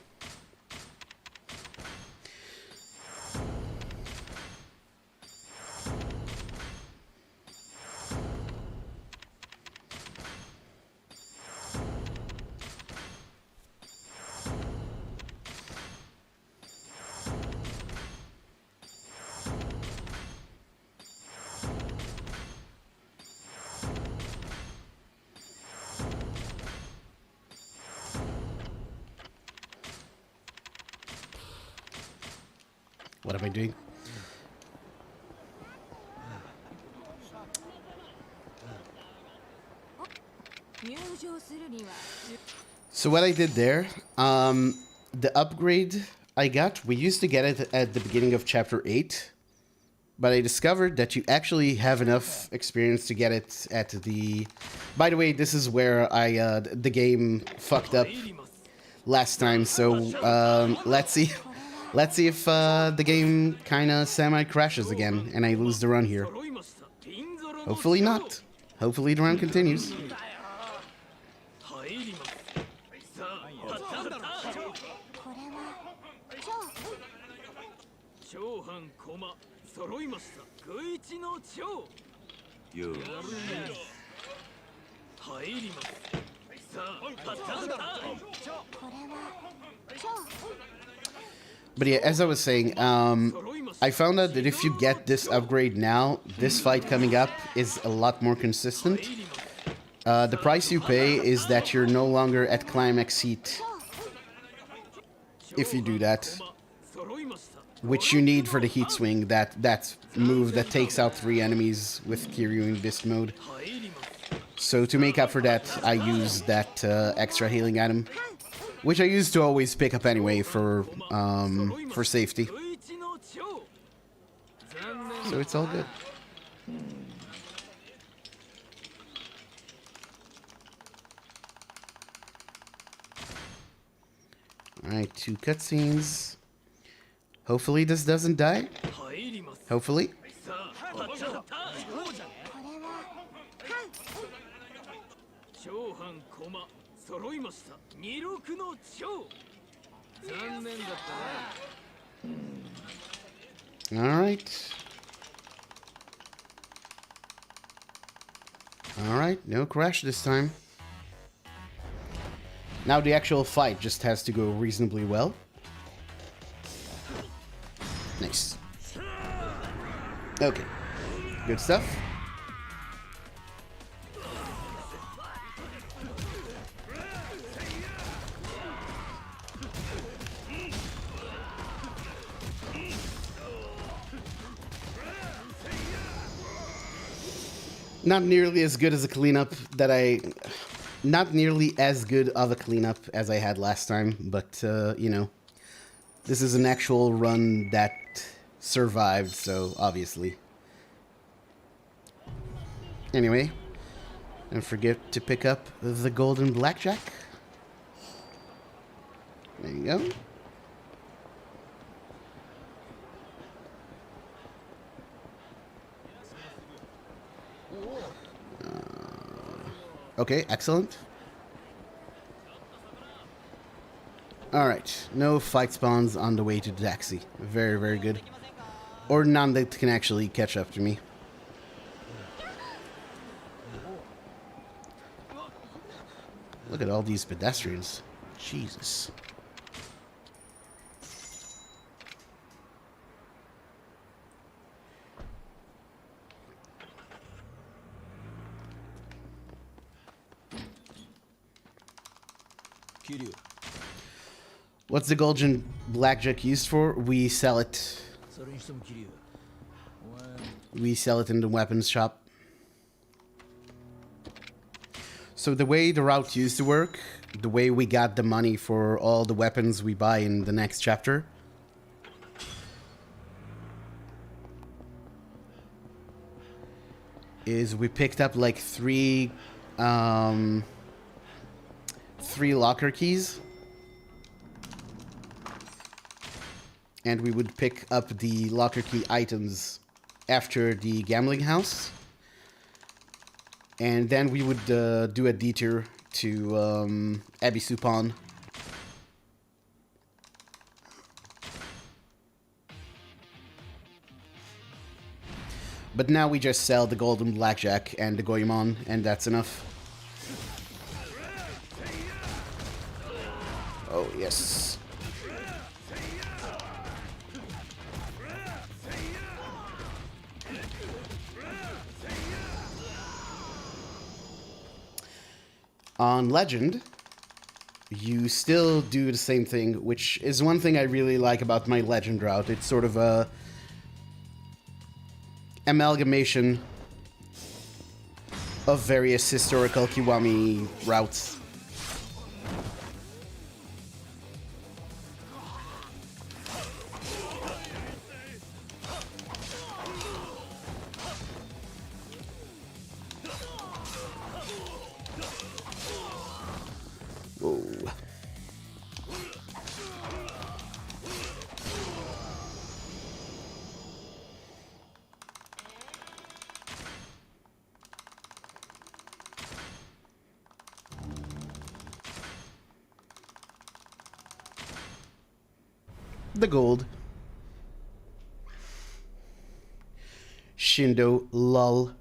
What am I doing? So what I did there, the upgrade I got, we used to get it at the beginning of chapter 8, but I discovered that you actually have enough experience to get it at the... By the way, this is where the game fucked up last time, so let's see if the game kind of semi-crashes again and I lose the run here. Hopefully not. Hopefully the run continues. But yeah, as I was saying, I found out that if you get this upgrade now, this fight coming up is a lot more consistent. The price you pay is that you're no longer at climax heat if you do that, which you need for the heat swing, that move that takes out 3 enemies with Kiryu in Beast mode. So to make up for that, I use that extra healing item, which I used to always pick up anyway for safety. So it's all good. Alright, 2 cutscenes. Hopefully this doesn't die. Hopefully. Alright. Alright, no crash this time. Now the actual fight just has to go reasonably well. Nice. Okay. Good stuff. Not nearly as good as a cleanup that not nearly as good of a cleanup as I had last time, but, you know, this is an actual run that survived, so obviously. Anyway, don't forget to pick up the golden blackjack. There you go. Okay, excellent. Alright, no fight spawns on the way to the taxi. Very, very good. Or none that can actually catch up to me. Look at all these pedestrians. Jesus. What's the golden blackjack used for? We sell it. We sell it in the weapons shop. So the way the route used to work, the way we got the money for all the weapons we buy in the next chapter, is we picked up like three locker keys. And we would pick up the locker key items after the gambling house. And then we would do a detour to Ebisu Pawn. But now we just sell the Golden Blackjack and the Goemon, and that's enough. Oh, yes. On Legend, you still do the same thing, which is one thing I really like about my Legend route. It's sort of a amalgamation of various historical Kiwami routes. Whoa. The gold. Shindo, lol.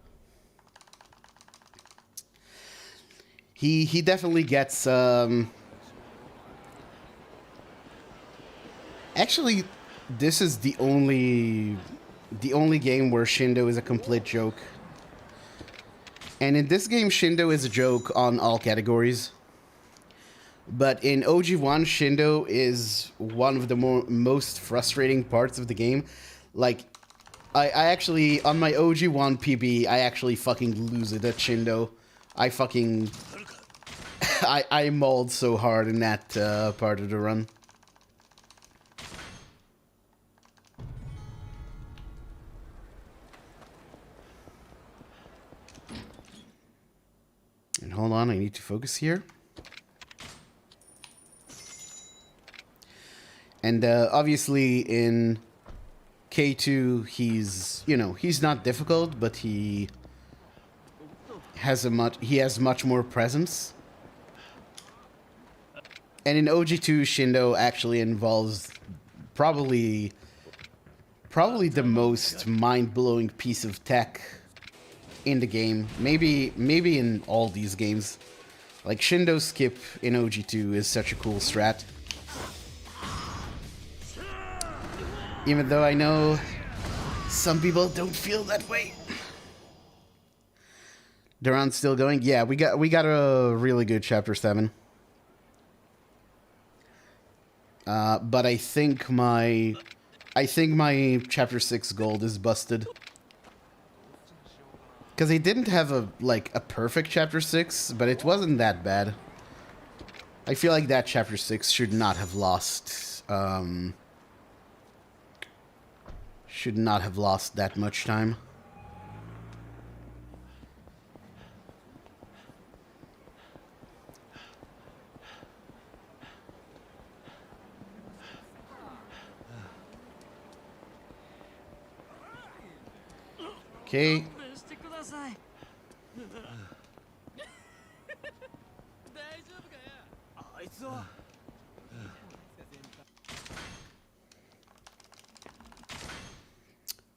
He definitely gets actually, this is the only game where Shindo is a complete joke. And in this game, Shindo is a joke on all categories. But in OG1, Shindo is one of the most frustrating parts of the game. Like, I actually, on my OG1 PB, I actually fucking lose it at Shindo. I fucking... I mauled so hard in that part of the run. And hold on, I need to focus here. And obviously in K2, he's, you know, he's not difficult, but he has much more presence. And in OG2, Shindo actually involves probably the most mind-blowing piece of tech in the game. Maybe in all these games. Like, Shindo skip in OG2 is such a cool strat. Even though I know some people don't feel that way. The round's still going? Yeah, we got a really good chapter 7. But I think my chapter 6 gold is busted. Because he didn't have a perfect chapter 6, but it wasn't that bad. I feel like that chapter 6 should not have lost that much time. Okay.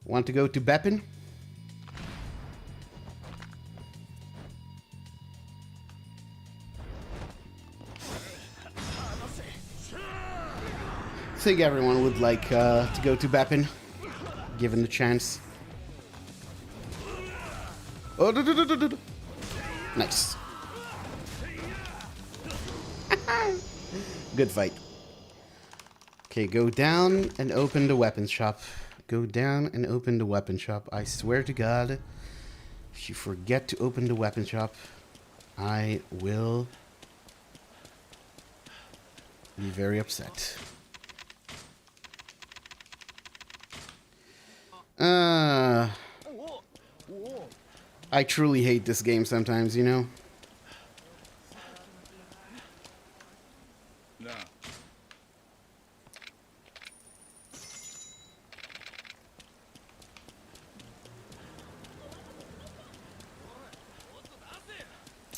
Want to go to Beppin? I think everyone would like to go to Beppin, given the chance. Oh, nice. Good fight. Okay, go down and open the weapons shop. Go down and open the weapon shop. I swear to God, if you forget to open the weapon shop, I will be very upset. I truly hate this game sometimes, you know?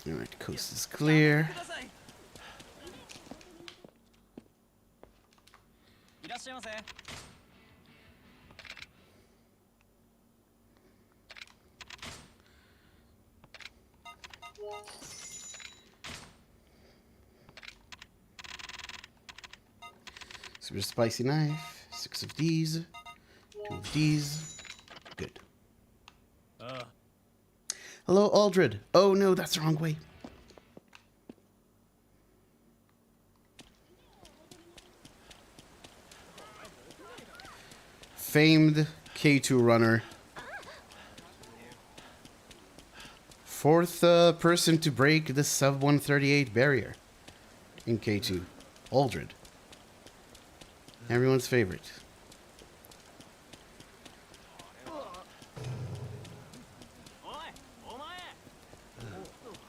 Alright, coast is clear. Super spicy knife. 6 of these. 2 of these. Good. Hello, Aldred. Oh no, that's the wrong way. Famed K2 runner. 4th person to break the sub 138 barrier in K2. Aldred. Everyone's favorite.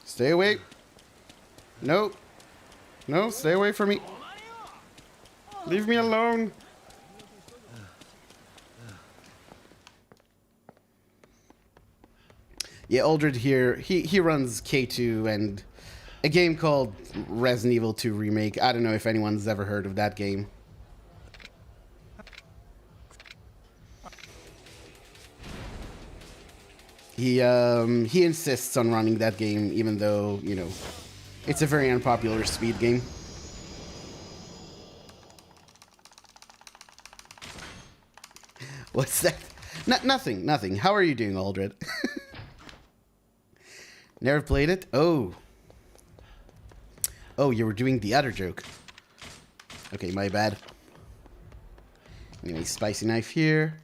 Stay away. No. No, stay away from me. Leave me alone. Yeah, Aldred here, he runs K2 and a game called Resident Evil 2 Remake. I don't know if anyone's ever heard of that game. He insists on running that game even though, you know, it's a very unpopular speed game. What's that? Nothing. How are you doing, Aldred? Never played it? Oh. Oh, you were doing the other joke. Okay, my bad. Anyway, spicy knife here.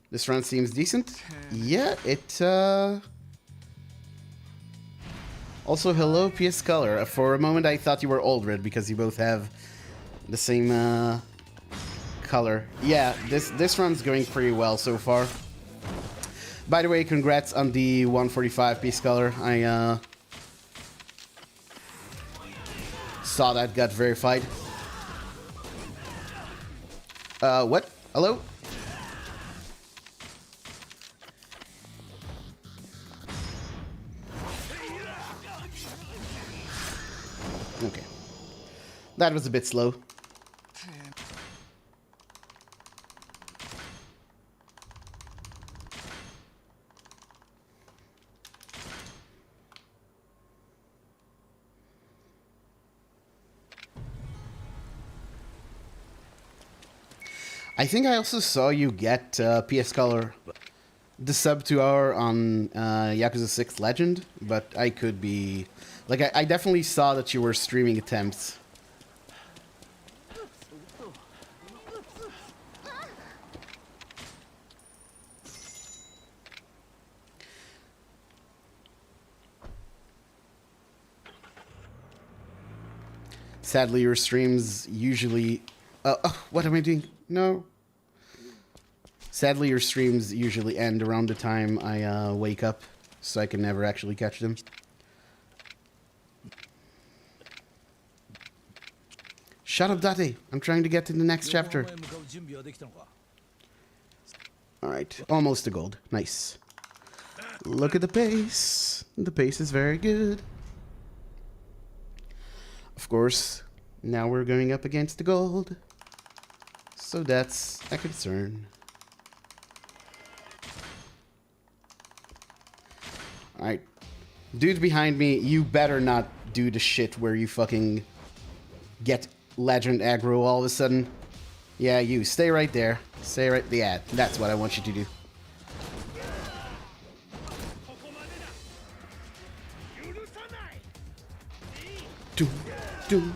This run seems decent. Yeah, it, Also, hello, PS Color. For a moment, I thought you were Aldred because you both have the same, color. Yeah, this run's going pretty well so far. By the way, congrats on the 145 piece color. I saw that got verified. What? Hello? Okay. That was a bit slow. I think I also saw you get PS Color, the sub 2 hour on Yakuza 6 Legend, but I could be... Like, I definitely saw that you were streaming attempts. Sadly, your streams usually... what am I doing? No. Sadly, your streams usually end around the time I wake up, so I can never actually catch them. Shut up, Date. I'm trying to get to the next chapter. Alright, almost to gold. Nice. Look at the pace. The pace is very good. Of course, now we're going up against the gold. So that's a concern. Alright. Dude behind me, you better not do the shit where you fucking get legend aggro all of a sudden. Yeah, you. Stay right there. Stay right... Yeah, that's what I want you to do. Doom. Doom.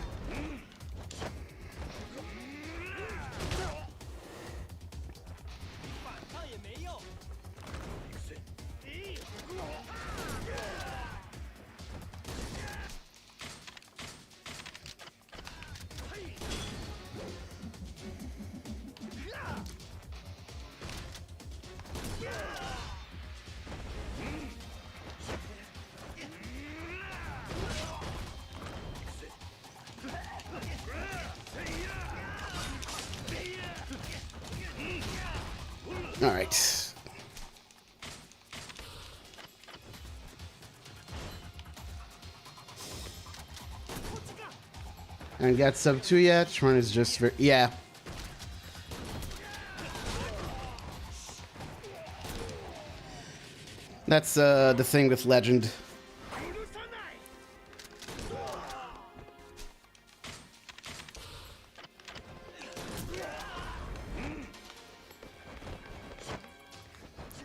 All right. And got sub 2 yet. Tron is just very... Yeah. That's the thing with Legend.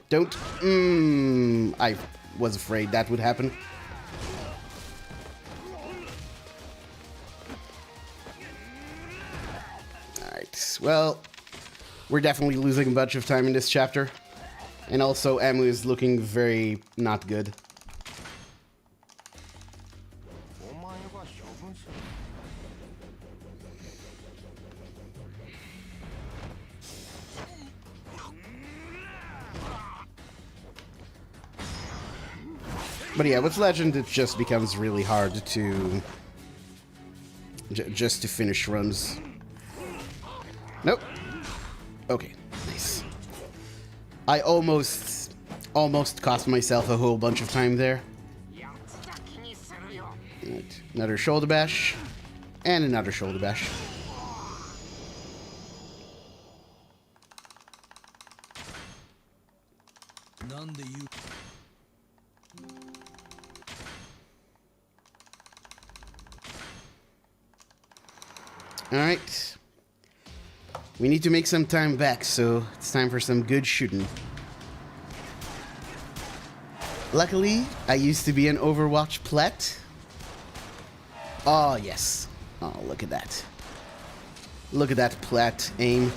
Don't... I was afraid that would happen. Alright, well... We're definitely losing a bunch of time in this chapter. And also, Amu is looking very not good. But yeah, with Legend, it just becomes really hard to... just to finish runs. Nope. Okay, nice. I almost cost myself a whole bunch of time there. Right, another shoulder bash. And another shoulder bash. Alright. We need to make some time back, so it's time for some good shooting. Luckily, I used to be an Overwatch plat. Oh, yes. Oh, look at that. Look at that plat aim.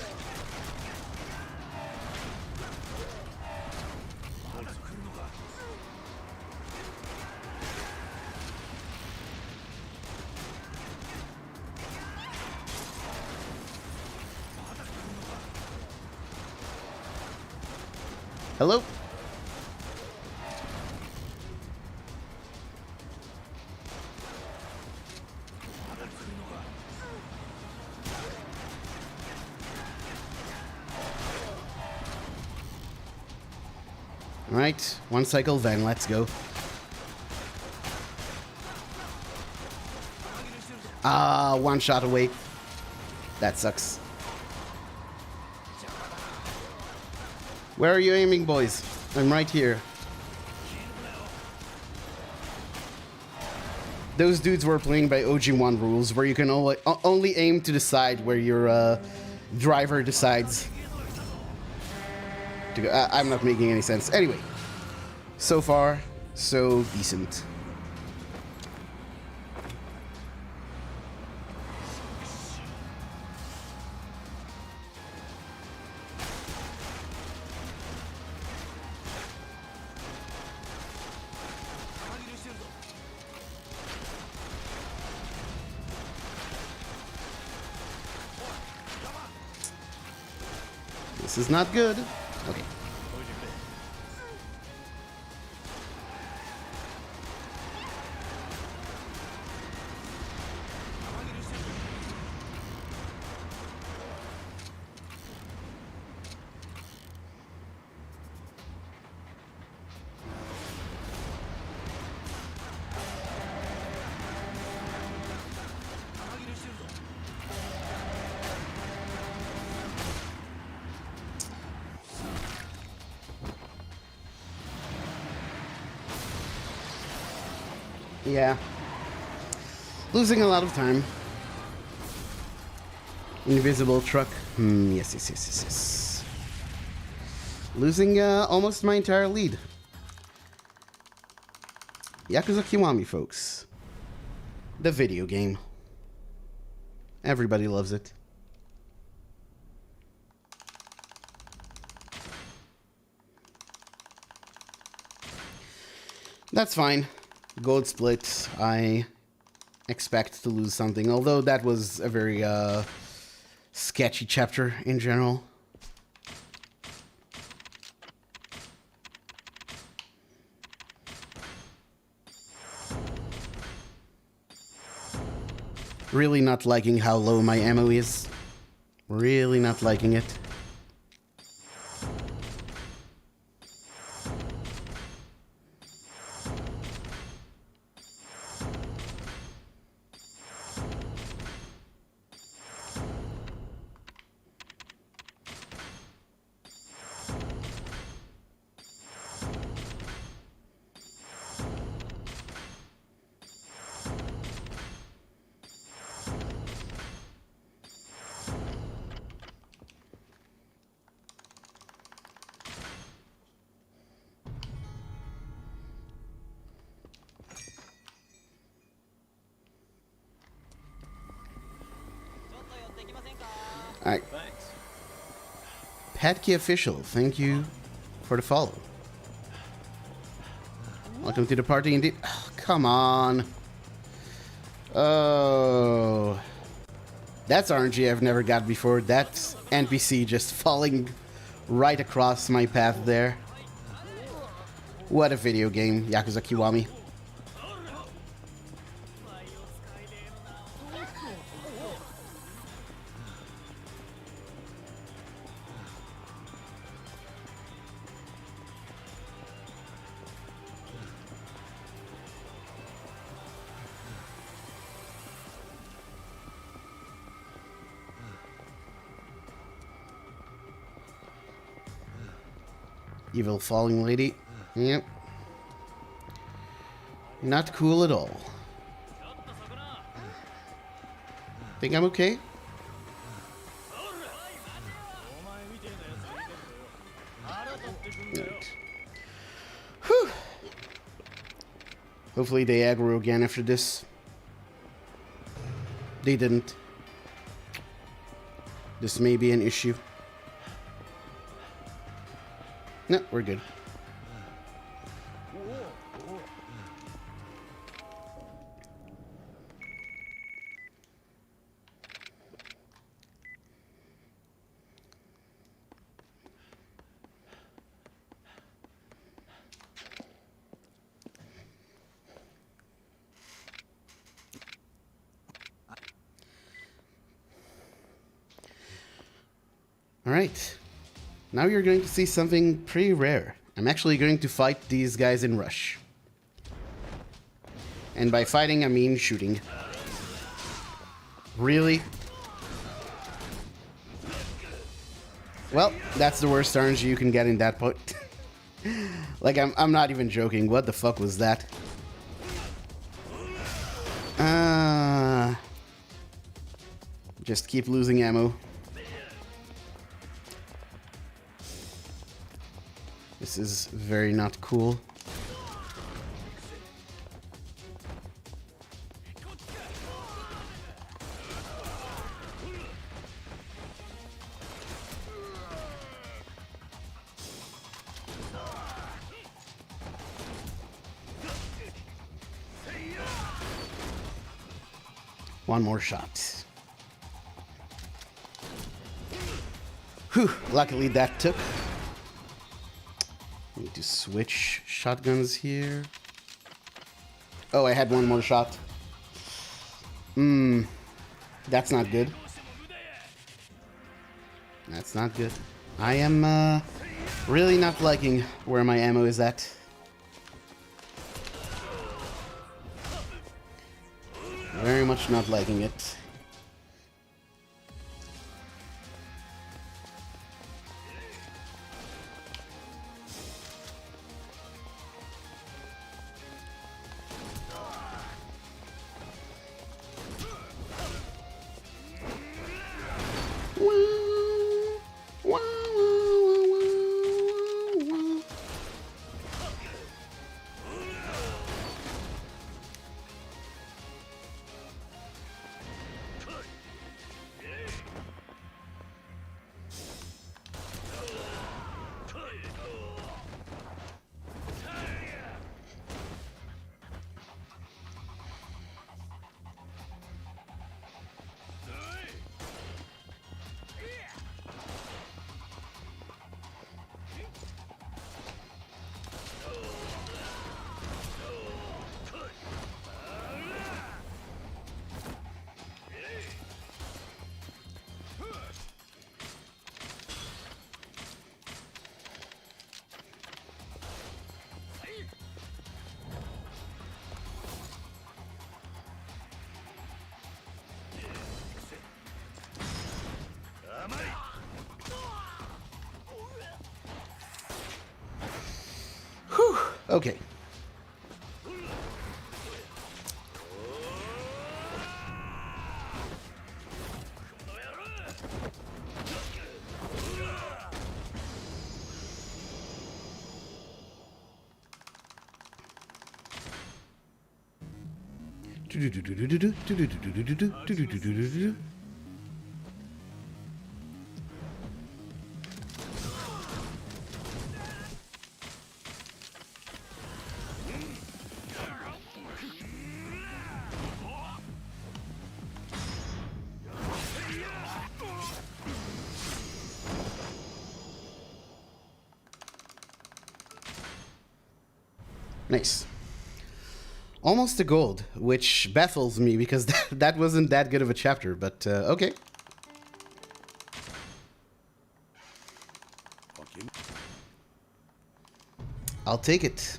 Hello? Alright, one cycle then, let's go. Ah, one shot away. That sucks. Where are you aiming, boys? I'm right here. Those dudes were playing by OG1 rules, where you can only aim to the side where your driver decides to go. I'm not making any sense. Anyway, so far, so decent. This is not good. Okay. Yeah. Losing a lot of time. Invisible truck. Yes. Losing almost my entire lead. Yakuza Kiwami, folks. The video game. Everybody loves it. That's fine. Gold split. I expect to lose something, although that was a very sketchy chapter in general. Really not liking how low my ammo is. Really not liking it. Alright. Patki Official, thank you for the follow. Welcome to the party indeed. Oh, come on. Oh. That's RNG I've never got before. That's NPC just falling right across my path there. What a video game, Yakuza Kiwami. Evil falling lady. Yep. Not cool at all. Think I'm okay? Right. Whew. Hopefully they aggro again after this. They didn't. This may be an issue. No, we're good. All right. Now you're going to see something pretty rare. I'm actually going to fight these guys in Rush. And by fighting, I mean shooting. Really? Well, that's the worst RNG you can get in that point. Like, I'm not even joking. What the fuck was that? Just keep losing ammo. This is very not cool. One more shot. Whew, luckily that took. Need to switch shotguns here. Oh, I had one more shot. That's not good. That's not good. I am really not liking where my ammo is at. Very much not liking it. Whew, okay. Nice. Almost a gold, which baffles me because that wasn't that good of a chapter, but okay. I'll take it.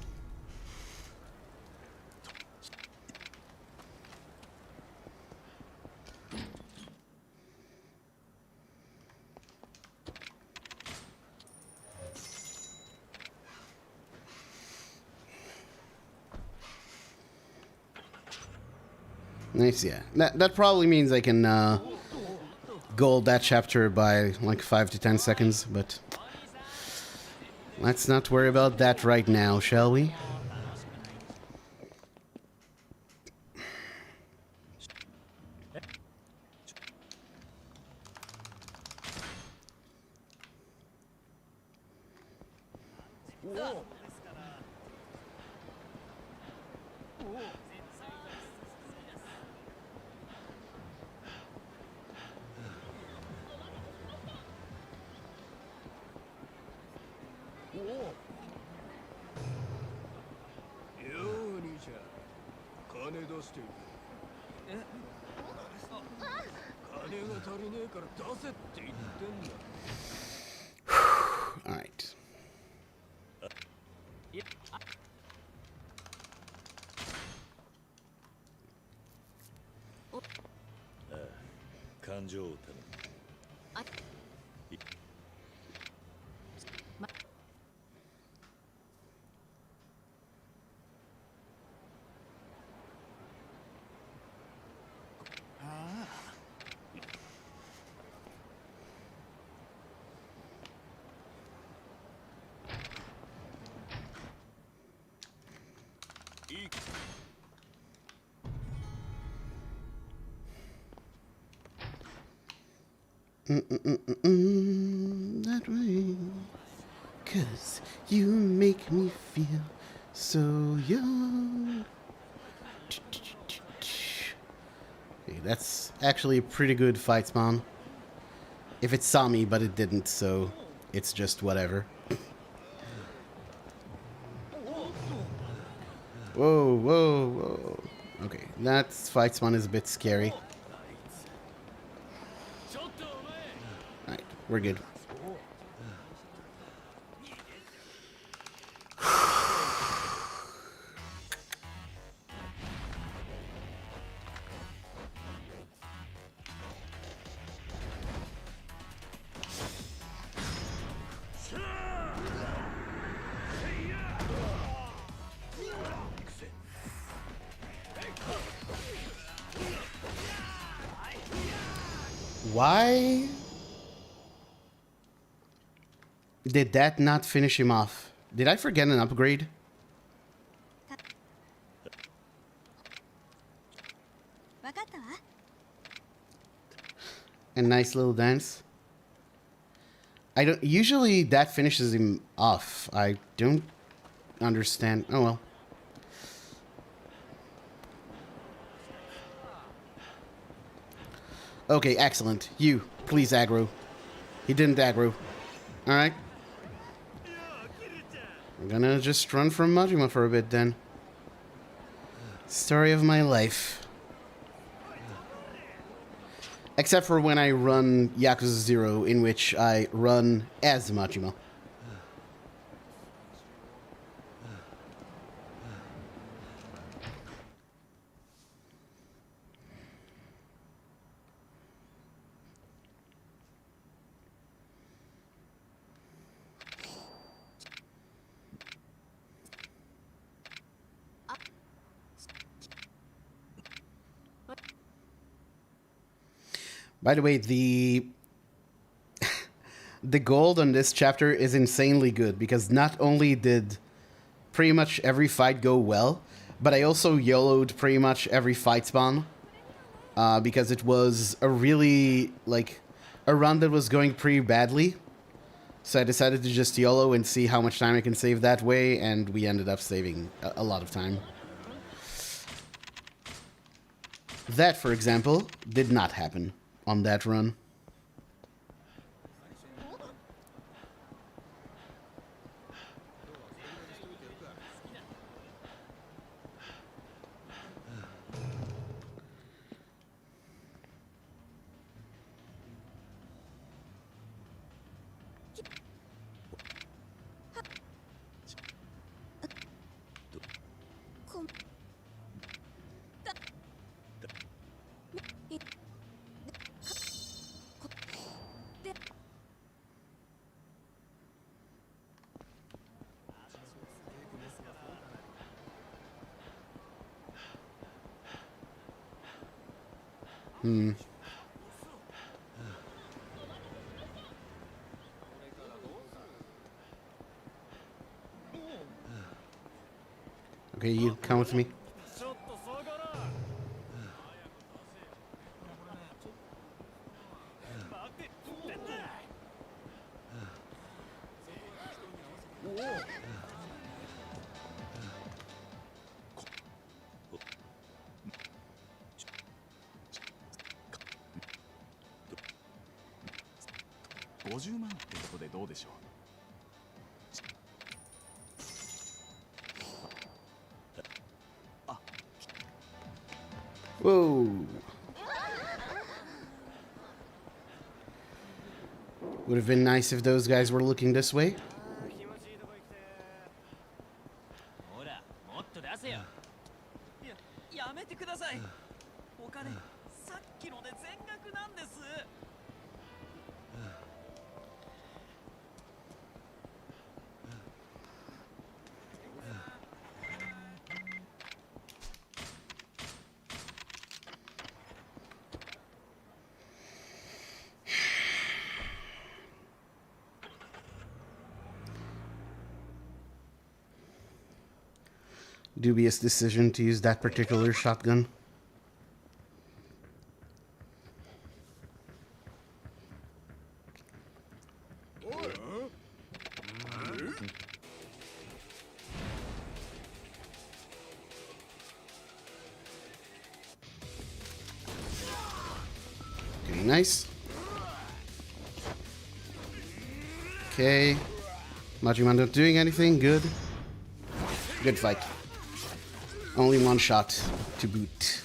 Nice, yeah. That probably means I can gold that chapter by like 5 to 10 seconds, but let's not worry about that right now, shall we? All right. That way, 'cause you make me feel so young. Okay, that's actually a pretty good fight spawn. If it saw me, but it didn't, so it's just whatever. Whoa, whoa, whoa. Okay, that fight spawn is a bit scary. Alright, we're good. Why did that not finish him off? Did I forget an upgrade? A nice little dance. I don't usually that finishes him off. I don't understand. Oh well. Okay, excellent. You, please aggro. He didn't aggro. Alright. I'm gonna just run from Majima for a bit then. Story of my life. Except for when I run Yakuza 0, in which I run as Majima. By the way, the gold on this chapter is insanely good because not only did pretty much every fight go well, but I also YOLO'd pretty much every fight spawn because it was a really, like, a run that was going pretty badly. So I decided to just YOLO and see how much time I can save that way, and we ended up saving a lot of time. That, for example, did not happen on that run. Okay, you come with me. Whoa. Would have been nice if those guys were looking this way. ほら、もっと出せよ。やめてください。お金、さっきので全額なんです。Dubious decision to use that particular shotgun. Okay, nice. Okay. Majima not doing anything. Good. Good fight. Only one shot to boot.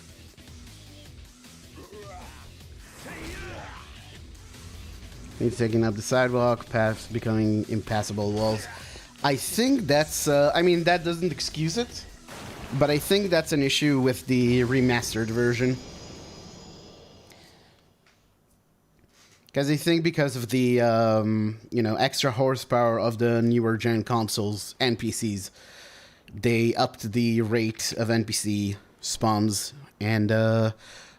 He's taking up the sidewalk, paths becoming impassable walls. I think that's, I mean, that doesn't excuse it, but I think that's an issue with the remastered version. Because I think because of the, you know, extra horsepower of the newer gen consoles and PCs, they upped the rate of NPC spawns, and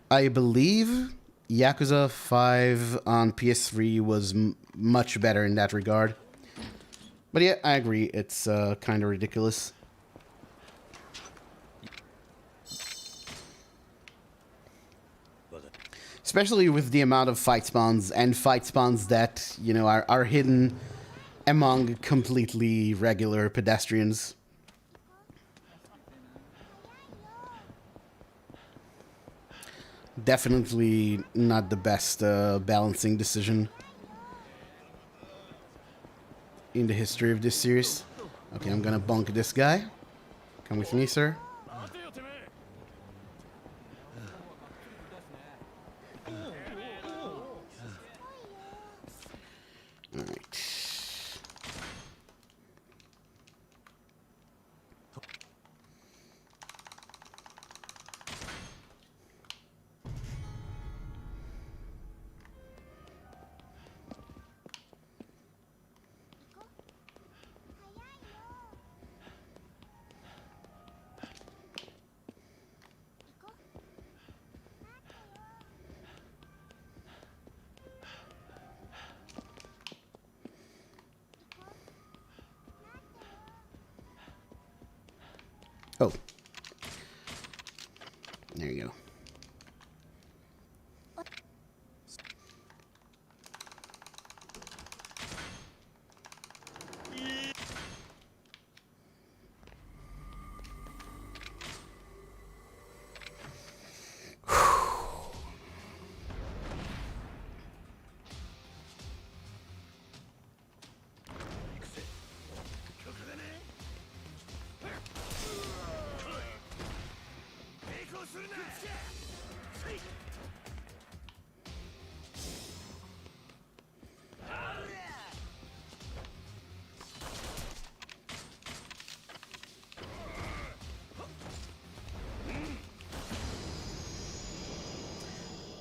I believe Yakuza 5 on PS3 was much better in that regard. But yeah, I agree, it's kind of ridiculous. Especially with the amount of fight spawns, and fight spawns that, you know, are hidden among completely regular pedestrians. Definitely not the best balancing decision in the history of this series. Okay, I'm gonna bunk this guy. Come with me, sir. Alright. Oh. There you go.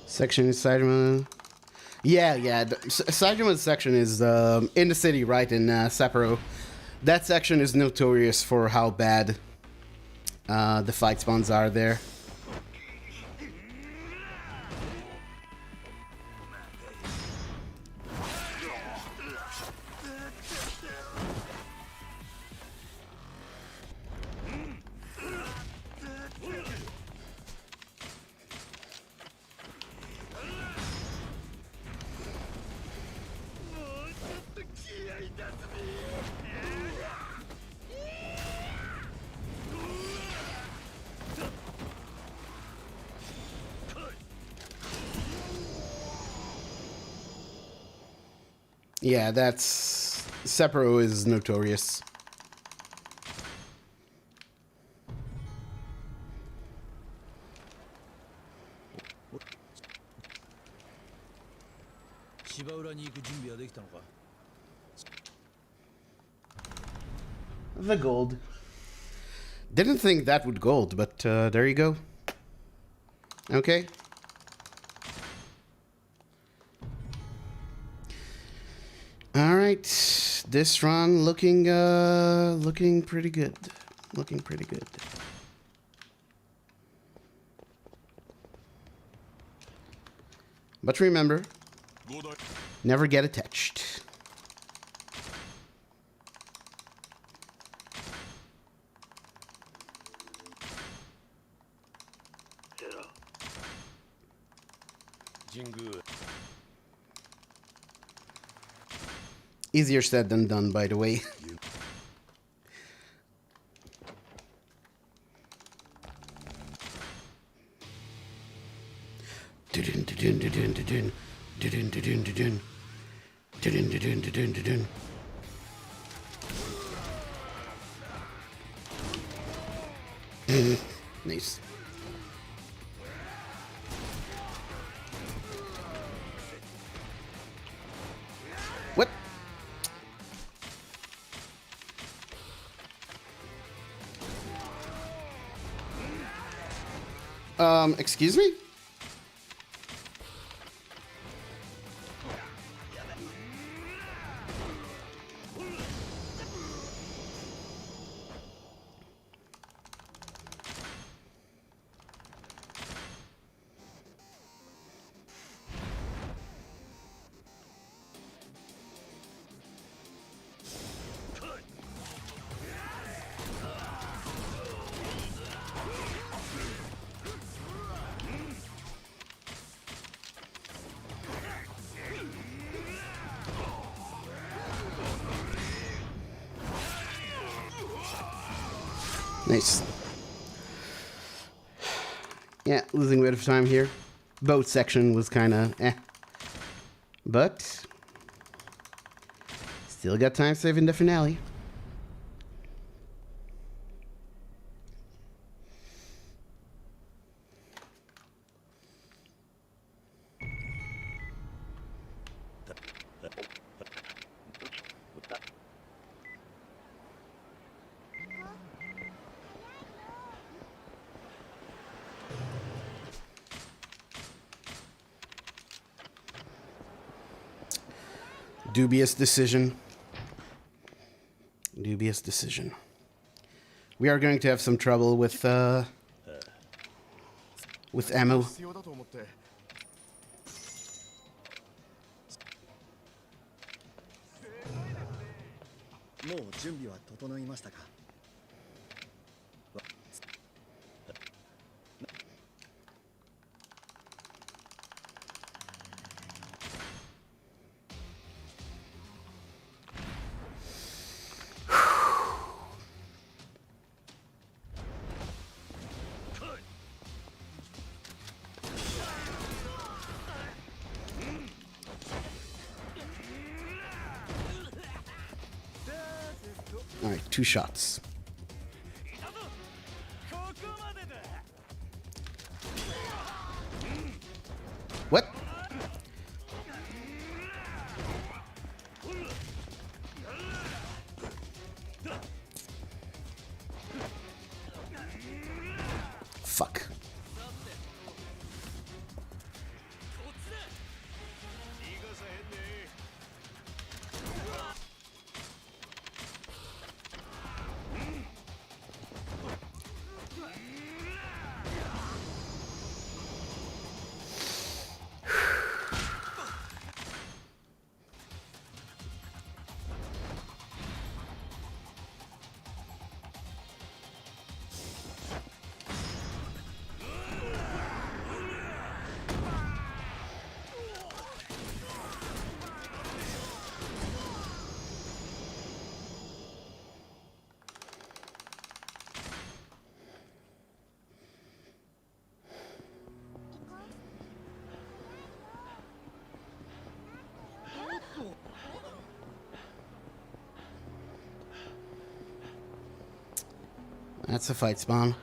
Section is Saitama. Yeah. Saitama's section is in the city, right, in Sapporo. That section is notorious for how bad the fight spawns are there. Yeah, that's... Sephiroth is notorious. The gold. Didn't think that would gold, but there you go. Okay. All right, this run looking pretty good. Looking pretty good. But remember, never get attached. Easier said than done, by the way. Nice. What? Excuse me? Nice. Yeah, losing a bit of time here. Boat section was kind of eh. But still got time saving the finale. Dubious decision. Dubious decision. We are going to have some trouble with ammo. All right, 2 shots. What? Fuck. That's a fight spawn.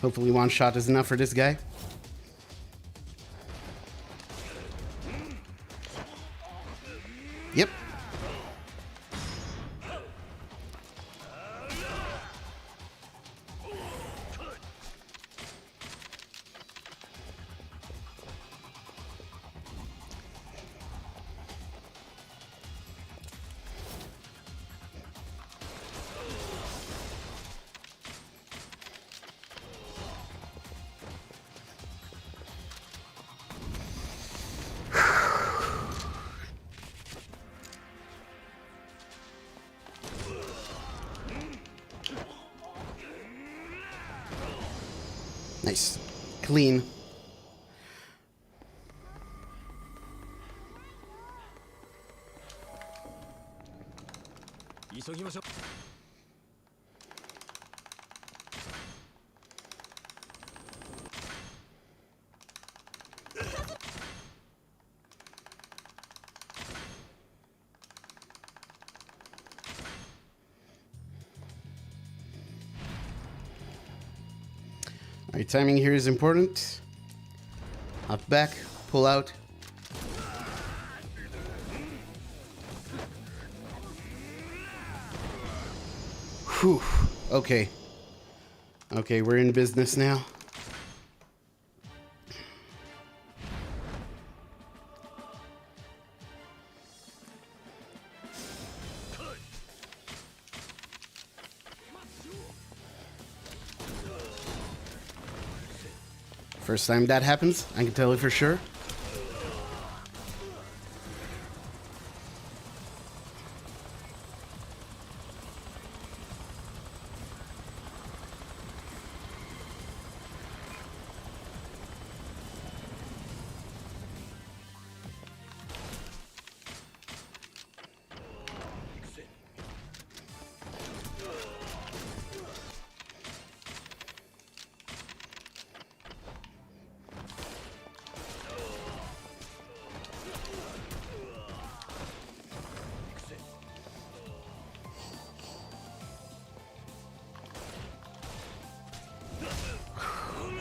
Hopefully one shot is enough for this guy. Yep. Nice. Clean. Alright, timing here is important. Up back, pull out. Whew. Okay. Okay, we're in business now. First time that happens, I can tell you for sure.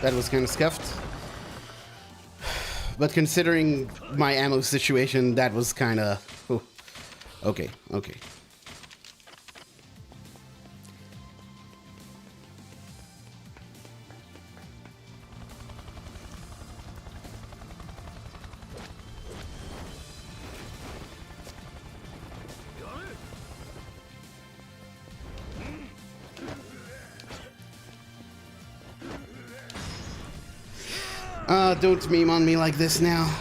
That was kind of scuffed. But considering my ammo situation, that was kind of... Oh. Okay, okay. Don't meme on me like this now.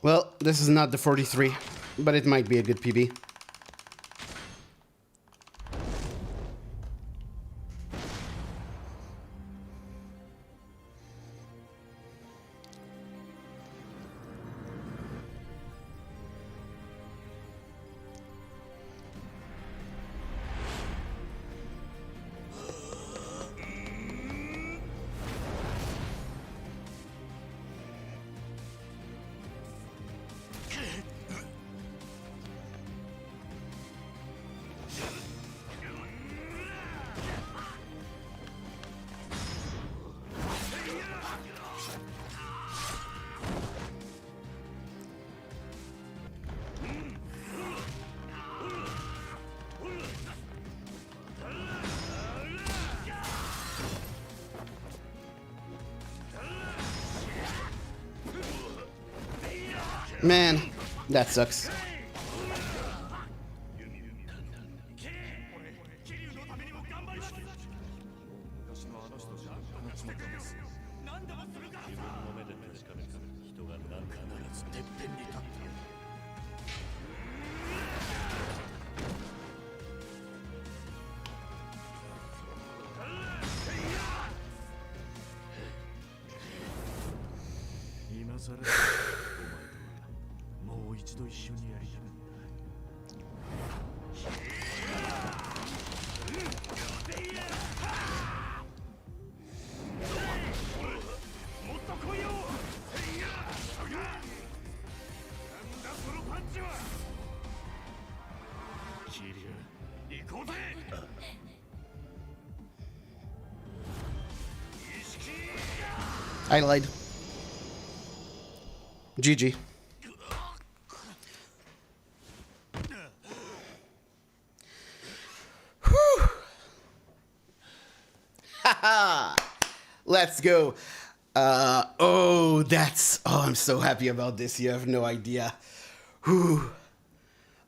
Well, this is not the 43, but it might be a good PB. Man, that sucks. I lied. GG. Whew. Haha. Let's go. Oh, I'm so happy about this. You have no idea. Whew.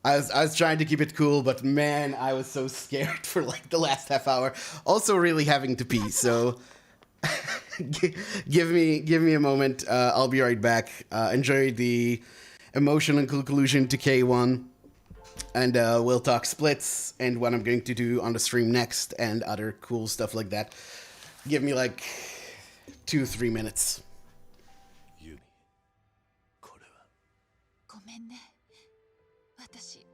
I was trying to keep it cool, but man, I was so scared for like the last half hour. Also really having to pee, so give me a moment. I'll be right back. Enjoy the emotional conclusion to K1, and we'll talk splits and what I'm going to do on the stream next and other cool stuff like that. Give me like 2-3 minutes. ユミ、これは。ごめんね。私、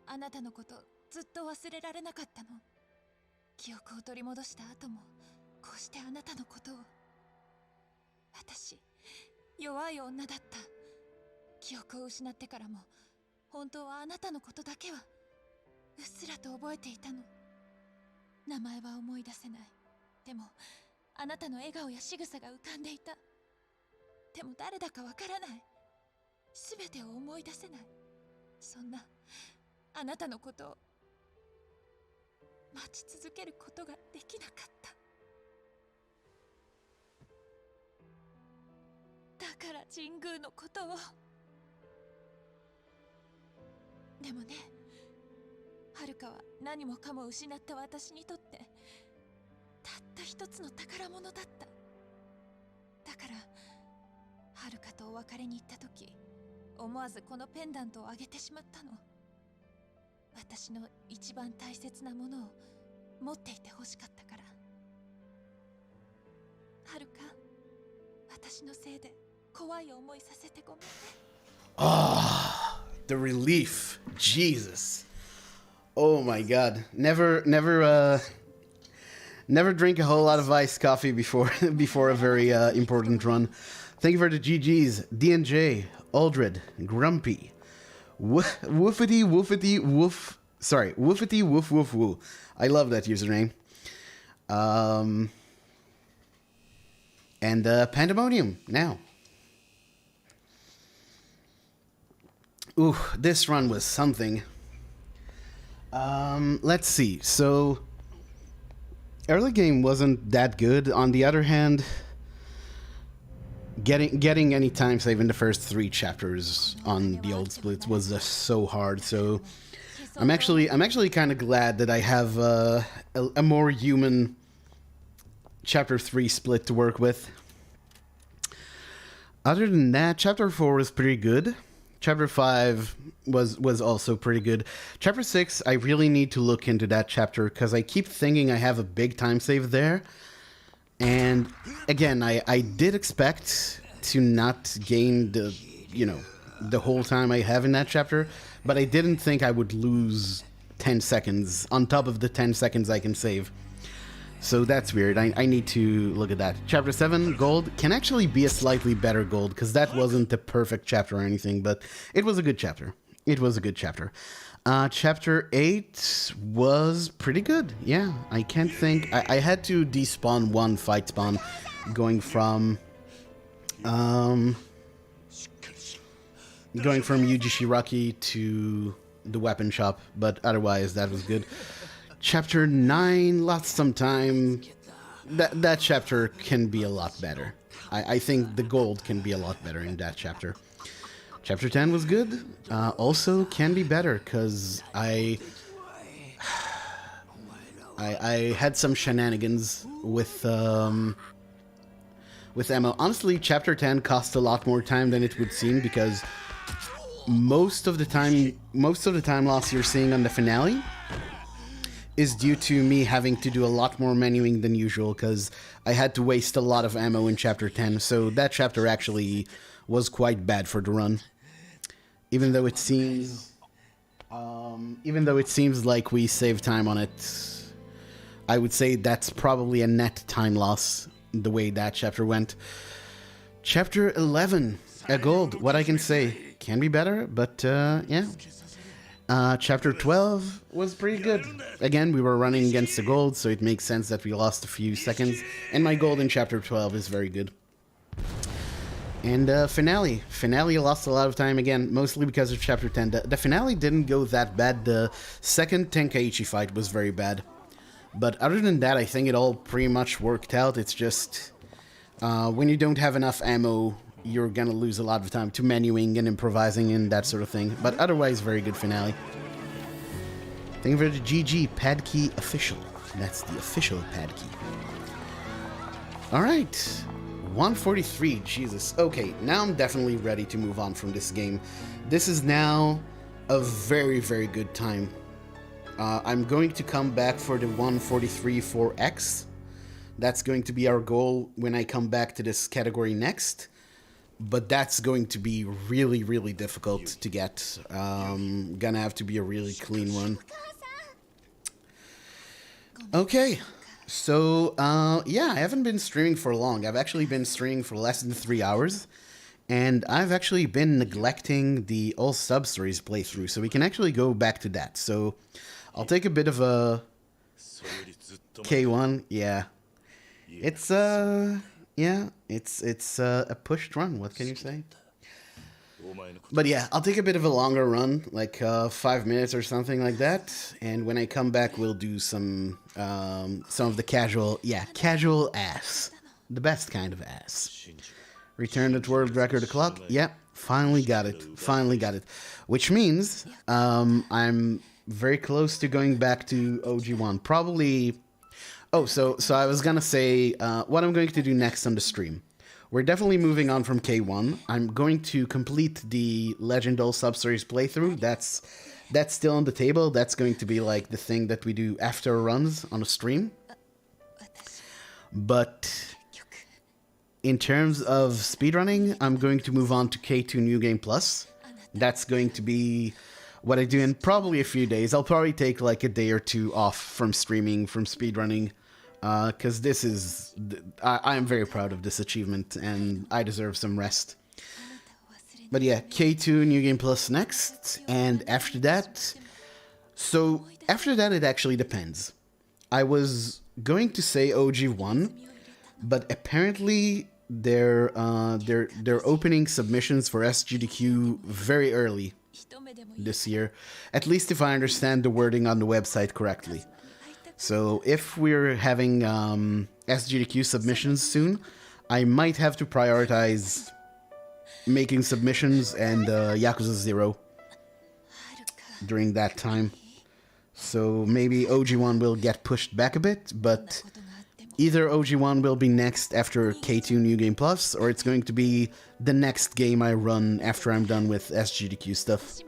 あなたのことずっと忘れられなかったの。記憶を取り戻した後も、こうしてあなたのことを。私、弱い女だった。記憶を失ってからも、本当はあなたのことだけは、うっすらと覚えていたの。名前は思い出せない。でも、あなたの笑顔や仕草が浮かんでいた。でも誰だかわからない。すべてを思い出せない。そんなあなたのことを待ち続けることができなかった。だから神宮のことを。でもね、はるかは何もかも失った私にとってたった一つの宝物だった。だからはるかとお別れに行った時、思わずこのペンダントをあげてしまったの。私の一番大切なものを持っていてほしかったから。はるか、私のせいで怖い思いさせてごめんね。Ah, the relief. Jesus. Oh my god. Never drink a whole lot of iced coffee before a very important run. Thank you for the GGs. DNJ, Aldred, Grumpy, Woofity Woofity Woof. Sorry, Woofity Woof Woof Woo. I love that username. And Pandemonium now. Ooh, this run was something. Let's see. So, early game wasn't that good. On the other hand, getting any time save in the first 3 chapters on the old splits was just so hard. So, I'm actually kind of glad that I have a more human chapter 3 split to work with. Other than that, chapter 4 was pretty good. Chapter 5 was also pretty good. Chapter 6, I really need to look into that chapter because I keep thinking I have a big time save there. And again, I did expect to not gain the whole time I have in that chapter, but I didn't think I would lose 10 seconds on top of the 10 seconds I can save. So that's weird. I need to look at that. Chapter 7, Gold, can actually be a slightly better Gold, because that wasn't the perfect chapter or anything, but it was a good chapter. It was a good chapter. Chapter 8 was pretty good. Yeah, I can't think. I had to despawn one fight spawn going from Yuji Shiraki to the weapon shop, but otherwise that was good. Chapter 9 lost some time. That chapter can be a lot better. I think the gold can be a lot better in that chapter. Chapter 10 was good. Also can be better because I had some shenanigans with ammo. Honestly, Chapter 10 cost a lot more time than it would seem because most of the time loss you're seeing on the finale is due to me having to do a lot more menuing than usual because I had to waste a lot of ammo in Chapter 10, so that chapter actually was quite bad for the run. Even though it seems like we saved time on it, I would say that's probably a net time loss, the way that chapter went. Chapter 11, a gold, what I can say, can be better, but yeah. Chapter 12 was pretty good. Again, we were running against the gold, so it makes sense that we lost a few seconds. And my gold in Chapter 12 is very good. And finale. Finale lost a lot of time again, mostly because of Chapter 10. The finale didn't go that bad. The second Tenkaichi fight was very bad. But other than that, I think it all pretty much worked out. It's just when you don't have enough ammo, you're gonna lose a lot of time to menuing and improvising and that sort of thing. But otherwise, very good finale. Thank you for the GG Padkey official. That's the official Padkey. Alright. 143, Jesus. Okay, now I'm definitely ready to move on from this game. This is now a very, very good time. I'm going to come back for the 143 for X. That's going to be our goal when I come back to this category next. But that's going to be really, really difficult to get. Gonna have to be a really clean one. Okay. So, yeah, I haven't been streaming for long. I've actually been streaming for less than 3 hours. And I've actually been neglecting the all sub-series playthrough. So we can actually go back to that. So, I'll take a bit of a K1. Yeah. It's, yeah, it's a pushed run. What can you say? But yeah, I'll take a bit of a longer run, like 5 minutes or something like that. And when I come back, we'll do some of the casual ass, the best kind of ass. Return to world record clock. Yeah, finally got it. Finally got it. Which means I'm very close to going back to OG1. Probably. Oh, so I was gonna say what I'm going to do next on the stream. We're definitely moving on from K1. I'm going to complete the Legend All Sub-Series playthrough. That's still on the table. That's going to be like the thing that we do after runs on a stream. But in terms of speedrunning, I'm going to move on to K2 New Game Plus. That's going to be what I do in probably a few days. I'll probably take like a day or two off from streaming, from speedrunning. Because this is... I am very proud of this achievement, and I deserve some rest. But yeah, K2 New Game Plus next, and after that... So, after that it actually depends. I was going to say OG1, but apparently they're opening submissions for SGDQ very early this year. At least if I understand the wording on the website correctly. So if we're having SGDQ submissions soon, I might have to prioritize making submissions and Yakuza 0 during that time. So maybe OG1 will get pushed back a bit, but either OG1 will be next after K2 New Game Plus, or it's going to be the next game I run after I'm done with SGDQ stuff.